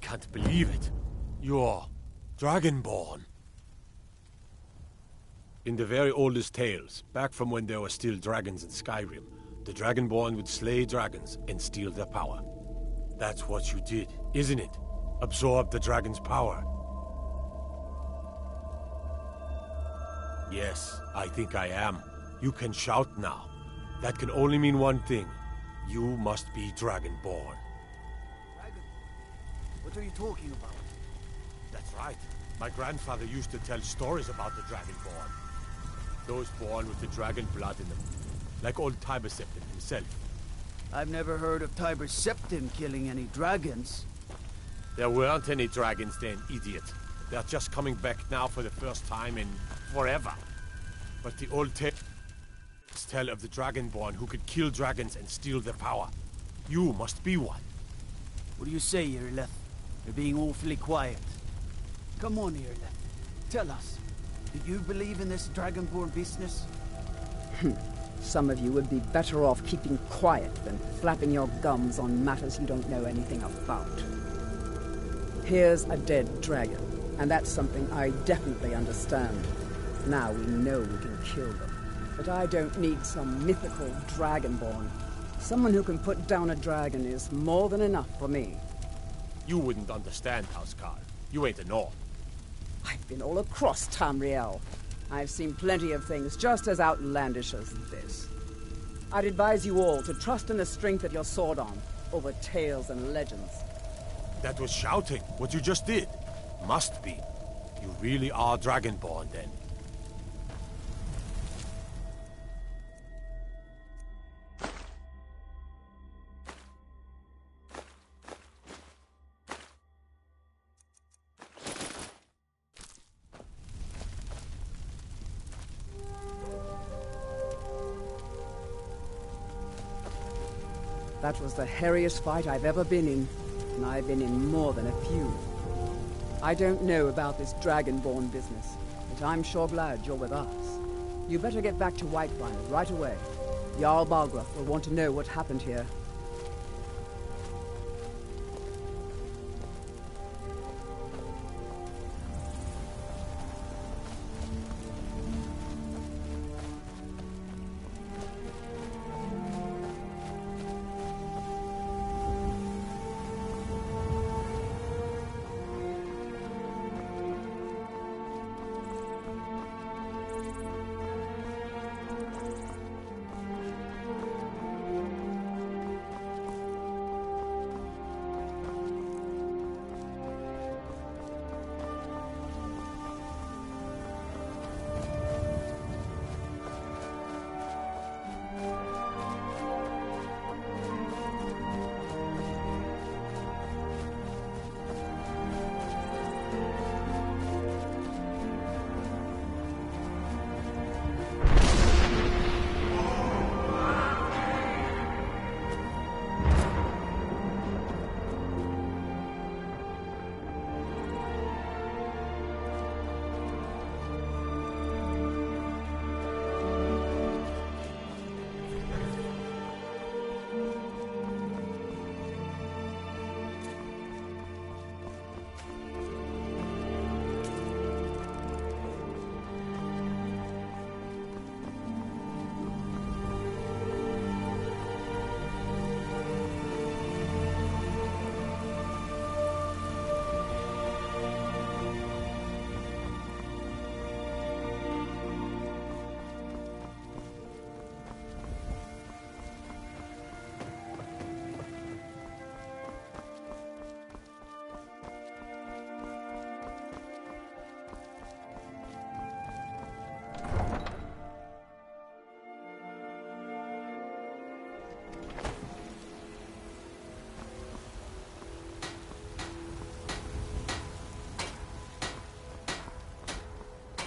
can't believe it. You're Dragonborn. In the very oldest tales, back from when there were still dragons in Skyrim, the Dragonborn would slay dragons and steal their power. That's what you did, isn't it? Absorb the dragon's power. Yes, I think I am. You can shout now. That can only mean one thing. You must be Dragonborn. What are you talking about? That's right. My grandfather used to tell stories about the Dragonborn. Those born with the dragon blood in them. Like old Tiber Septim himself. I've never heard of Tiber Septim killing any dragons. There weren't any dragons then, idiot. They're just coming back now for the first time in forever. But the old tales tell of the Dragonborn who could kill dragons and steal their power. You must be one. What do you say, Irileth? You're being awfully quiet. Come on, Irileth. Tell us. Do you believe in this Dragonborn business? Some of you would be better off keeping quiet than flapping your gums on matters you don't know anything about. Here's a dead dragon, and that's something I definitely understand. Now we know we can kill them. But I don't need some mythical Dragonborn. Someone who can put down a dragon is more than enough for me. You wouldn't understand, Housecarl. You ain't a North. I've been all across Tamriel. I've seen plenty of things just as outlandish as this. I'd advise you all to trust in the strength of your sword arm over tales and legends. That was shouting, what you just did. Must be. You really are Dragonborn, then. That was the hairiest fight I've ever been in, and I've been in more than a few. I don't know about this Dragonborn business, but I'm sure glad you're with us. You better get back to Whiterun right away. Jarl Balgruuf will want to know what happened here.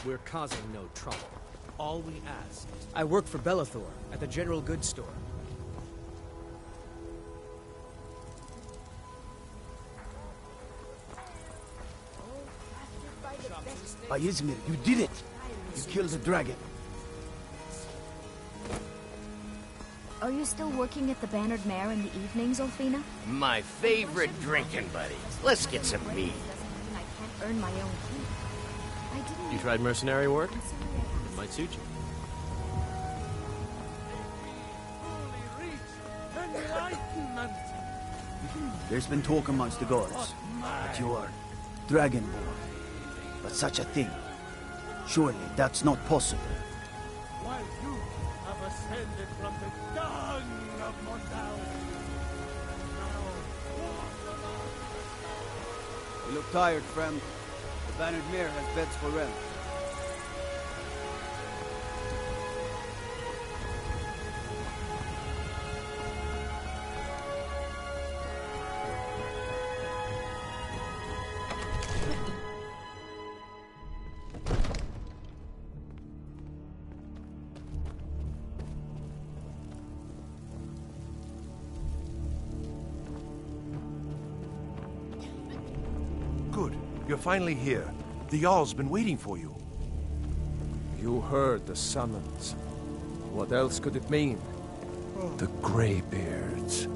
We're causing no trouble. All we ask... I work for Bellathor at the General Goods Store. Izmir, you did it! You killed the dragon. Are you still working at the Bannered Mare in the evenings, Ulfina? My favorite drinking buddies. Let's get some mead. Doesn't mean I can't earn my own keep. I didn't... You tried mercenary work? It might suit you. There's been talk amongst the gods that you are Dragonborn. But such a thing, surely that's not possible. While you have ascended from the dawn of mortality. You look tired, friend. The Bannered Mare has beds for rent. Good. You're finally here. The Jarl's been waiting for you. You heard the summons. What else could it mean? The Greybeards.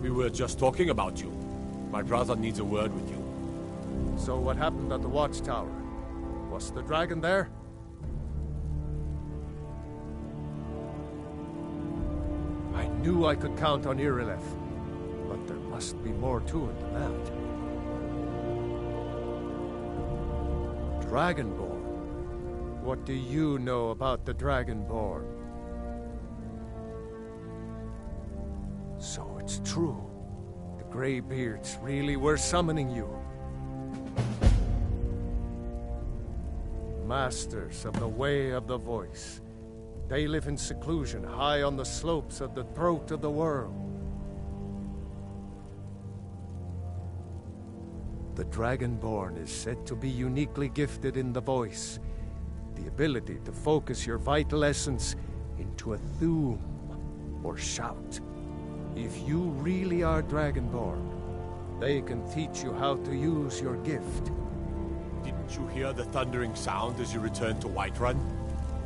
We were just talking about you. My brother needs a word with you. So what happened at the watchtower? Was the dragon there? I knew I could count on Irileth, but there must be more to it than that. Dragonborn? What do you know about the Dragonborn? So it's true. The Greybeards really were summoning you. Masters of the Way of the Voice. They live in seclusion, high on the slopes of the throat of the world. The Dragonborn is said to be uniquely gifted in the voice, the ability to focus your vital essence into a thum, or shout. If you really are Dragonborn, they can teach you how to use your gift. Didn't you hear the thundering sound as you returned to Whiterun?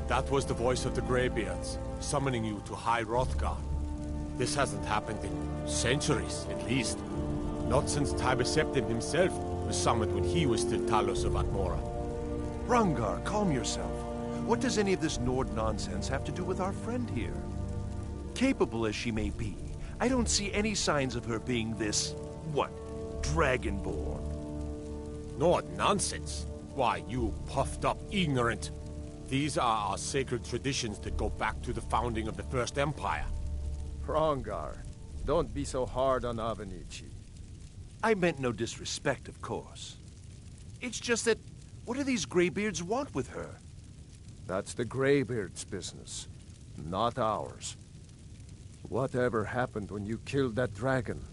That was the voice of the Greybeards, summoning you to High Hrothgar. This hasn't happened in centuries, at least. Not since Tiber Septim himself was summoned when he was still Talos of Atmora. Hrongar, calm yourself. What does any of this Nord nonsense have to do with our friend here? Capable as she may be, I don't see any signs of her being this, what, Dragonborn. Nord nonsense? Why, you puffed up ignorant. These are our sacred traditions that go back to the founding of the First Empire. Hrongar, don't be so hard on Avenici. I meant no disrespect, of course. It's just that, what do these Greybeards want with her? That's the Greybeards' business, not ours. Whatever happened when you killed that dragon,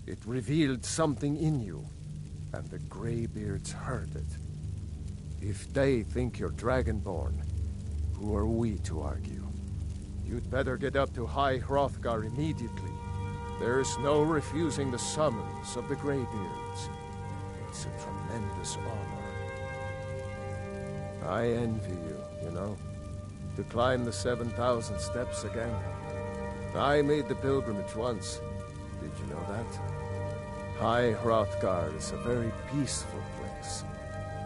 it revealed something in you, and the Greybeards heard it. If they think you're Dragonborn, who are we to argue? You'd better get up to High Hrothgar immediately. There's no refusing the summons of the Greybeards. It's a tremendous honor. I envy you know, to climb the 7,000 steps again. I made the pilgrimage once. Did you know that? High Hrothgar is a very peaceful place.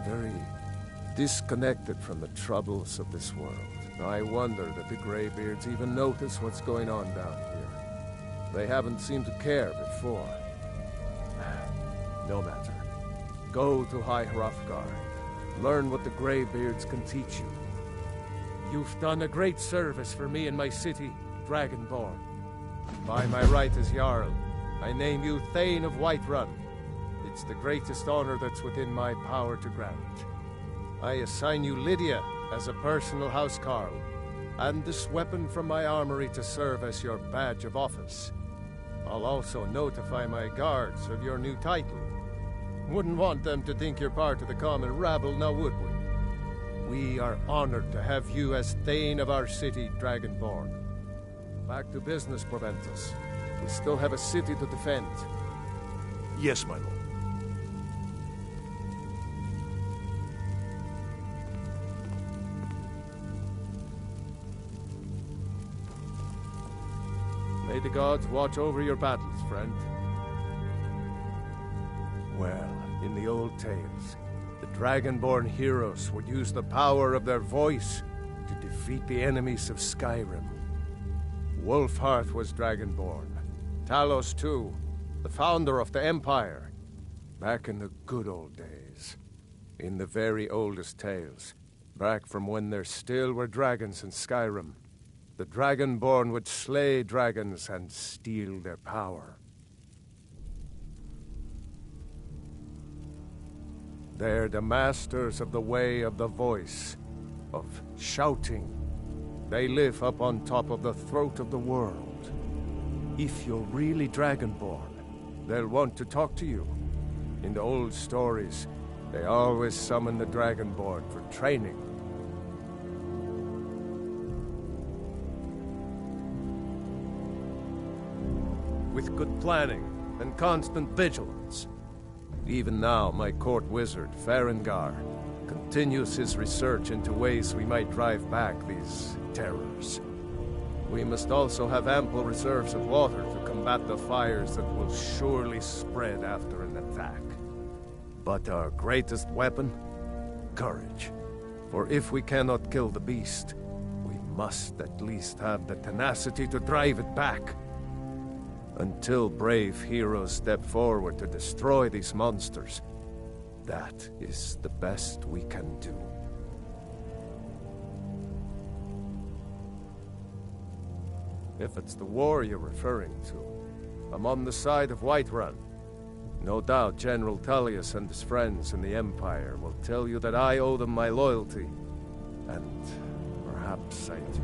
Very disconnected from the troubles of this world. I wonder that the Greybeards even notice what's going on down here. They haven't seemed to care before. No matter. Go to High Hrothgar. Learn what the Greybeards can teach you. You've done a great service for me and my city, Dragonborn. By my right as Jarl, I name you Thane of Whiterun. It's the greatest honor that's within my power to grant. I assign you Lydia as a personal housecarl, and this weapon from my armory to serve as your badge of office. I'll also notify my guards of your new title. Wouldn't want them to think you're part of the common rabble, now would we? We are honored to have you as Thane of our city, Dragonborn. Back to business, Proventus. We still have a city to defend. Yes, my lord. May the gods watch over your battles, friend. Well, in the old tales, the Dragonborn heroes would use the power of their voice to defeat the enemies of Skyrim. Wolfhearth was Dragonborn. Talos too, the founder of the Empire. Back in the good old days. In the very oldest tales. Back from when there still were dragons in Skyrim. The Dragonborn would slay dragons and steal their power. They're the masters of the way of the voice, of shouting. They live up on top of the throat of the world. If you're really Dragonborn, they'll want to talk to you. In the old stories, they always summon the Dragonborn for training. With good planning and constant vigilance. Even now, my court wizard, Farengar, continues his research into ways we might drive back these terrors. We must also have ample reserves of water to combat the fires that will surely spread after an attack. But our greatest weapon? Courage. For if we cannot kill the beast, we must at least have the tenacity to drive it back. Until brave heroes step forward to destroy these monsters, that is the best we can do. If it's the war you're referring to, I'm on the side of Whiterun. No doubt General Tullius and his friends in the Empire will tell you that I owe them my loyalty, and perhaps I do.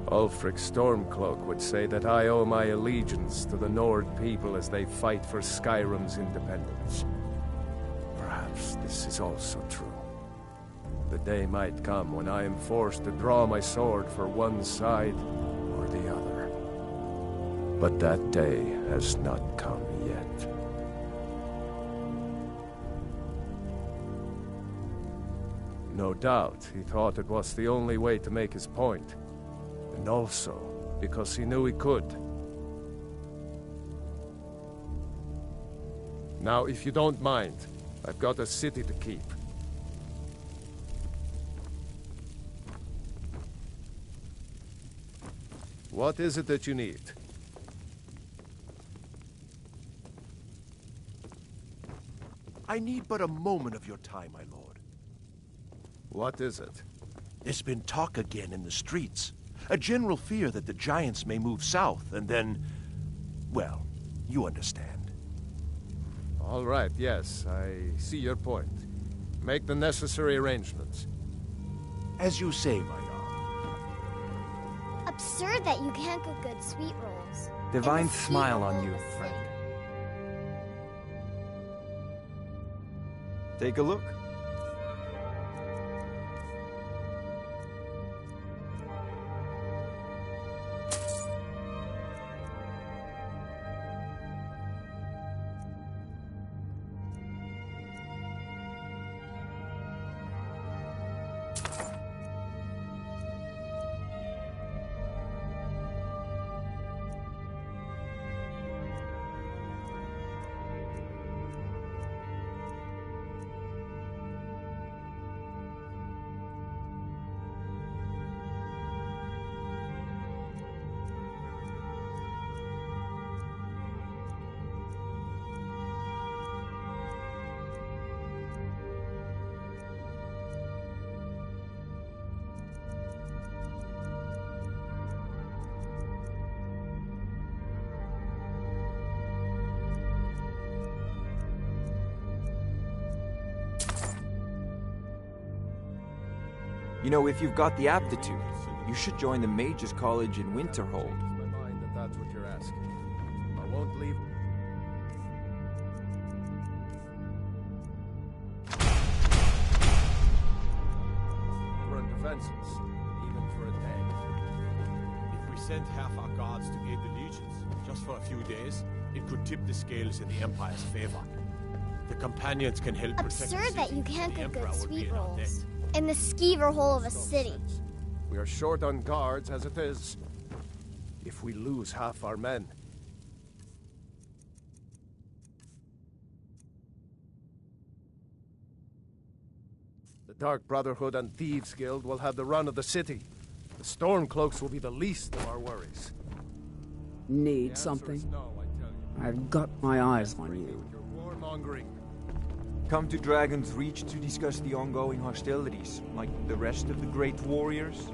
Ulfric Stormcloak would say that I owe my allegiance to the Nord people as they fight for Skyrim's independence. Perhaps this is also true. The day might come when I am forced to draw my sword for one side or the other. But that day has not come yet. No doubt he thought it was the only way to make his point. And also, because he knew he could. Now, if you don't mind, I've got a city to keep. What is it that you need? I need but a moment of your time, my lord. What is it? There's been talk again in the streets. A general fear that the Giants may move south, and then... well, you understand. All right, yes, I see your point. Make the necessary arrangements. As you say, my Jarl. Absurd that you can't cook good sweet rolls. Divine smile on you, friend. Take a look. You know, if you've got the aptitude, you should join the Mages College in Winterhold. My mind that that's what you're asking. I won't leave. Run defenses, even for a day. If we sent half our guards to aid the legions, just for a few days, it could tip the scales in the Empire's favor. The companions can help protect the city. Absurd that you can't cook good sweet in our debt. rolls. In the skeever hole of a city. We are short on guards as it is. If we lose half our men... The Dark Brotherhood and Thieves Guild will have the run of the city. The Stormcloaks will be the least of our worries. Need something? No, I tell you. I've got my eyes on you. You're warmongering. Come to Dragon's Reach to discuss the ongoing hostilities, like the rest of the great warriors?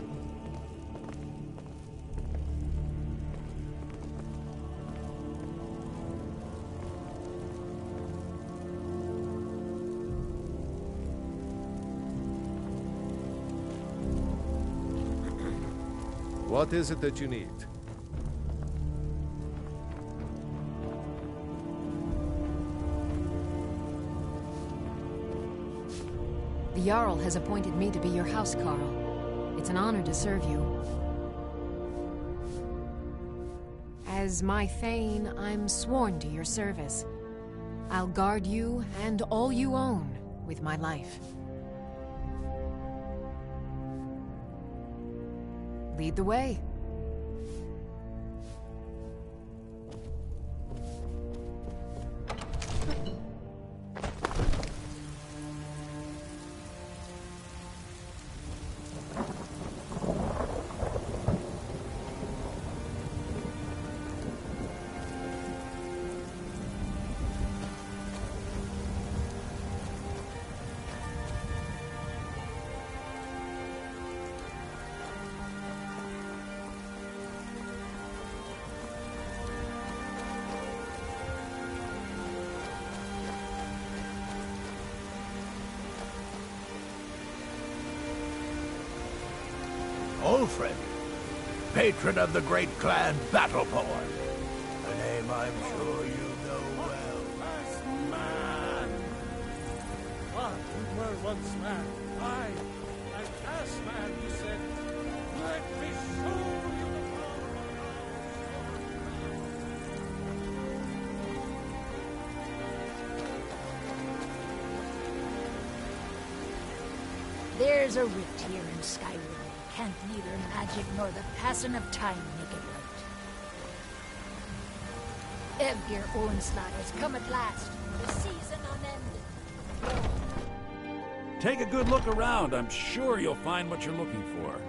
What is it that you need? The Jarl has appointed me to be your housecarl. It's an honor to serve you. As my Thane, I'm sworn to your service. I'll guard you and all you own with my life. Lead the way. Olfred, patron of the great clan Battleborn. A name I'm sure you know well. Man! But we were once man. I, cast man, you said. Let me show you the power of There's a rift here in Skyrim. Can't neither magic nor the passing of time make it right. Evgir Onslaught has come at last. The season unending. Take a good look around. I'm sure you'll find what you're looking for.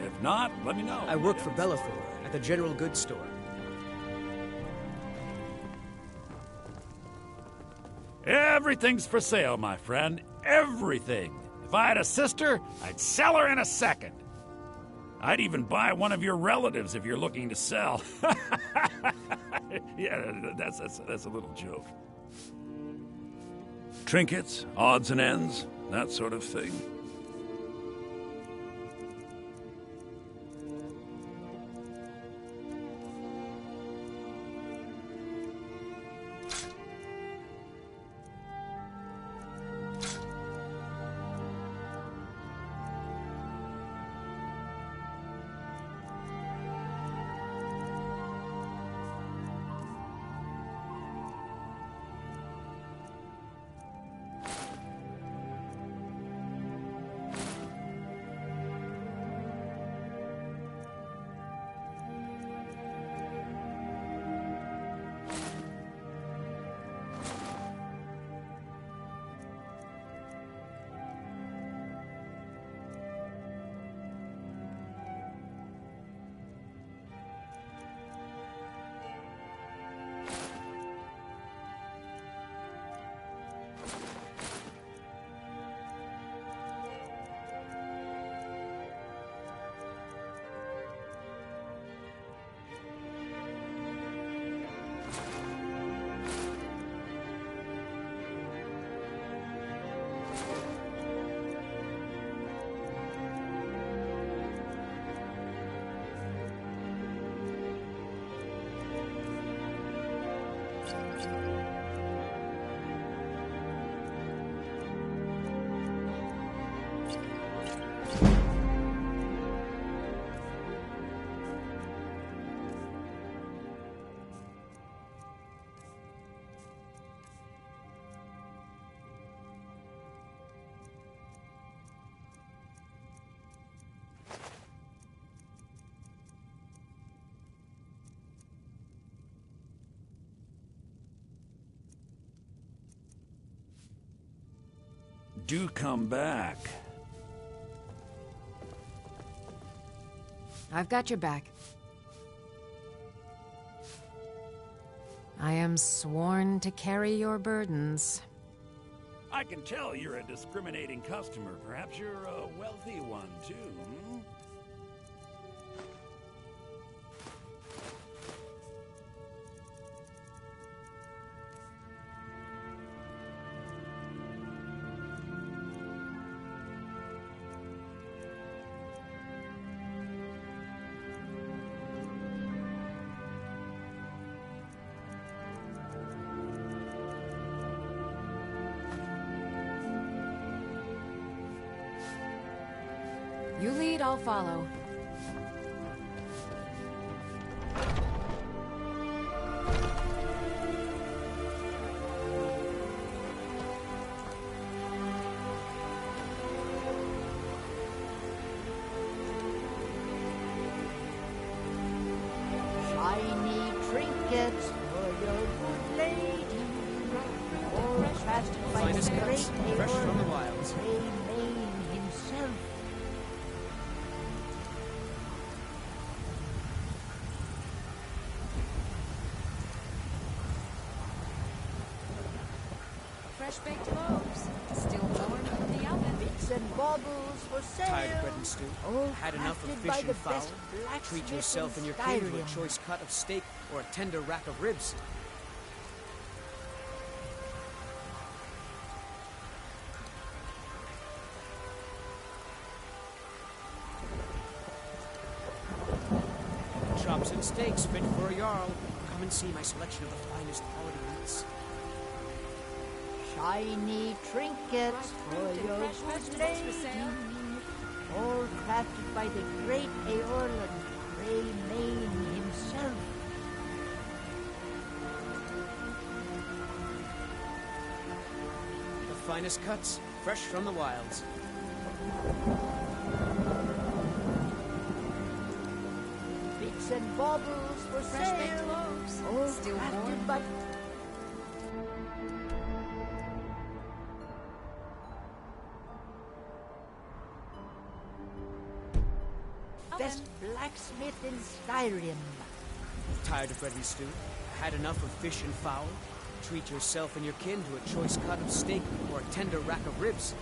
If not, let me know. I work for Bellathor at the General Goods Store. Everything's for sale, my friend. Everything. If I had a sister, I'd sell her in a second. I'd even buy one of your relatives if you're looking to sell. Yeah, that's a little joke. Trinkets, odds and ends, that sort of thing. do come back. I've got your back. I am sworn to carry your burdens. I can tell you're a discriminating customer. Perhaps you're a wealthy one, too, hmm? You lead, I'll follow. Shiny trinkets for your good lady. All crafted by Finest the great cuts, fresh from the wilds. Maine himself. Fresh-baked loaves, still warm from the oven. Bits and baubles for sale. Tired of bread and stew? Had enough of crafted by fish the and fowl? best Treat blacksmith yourself in and your kin to a Skyrim. choice cut of steak or a tender rack of ribs. Chops and steaks fit for a Jarl. Come and see my selection of the finest quality meats. Shiny trinkets for your good lady. All crafted by the great Aorlan, Grey Mane himself. The finest cuts, fresh from the wilds. Bits and baubles for Fresh-baked sale. loaves, All still crafted warm. by best blacksmith in Skyrim. Tired of bread and stew? Had enough of fish and fowl? Treat yourself and your kin to a choice cut of steak or a tender rack of ribs.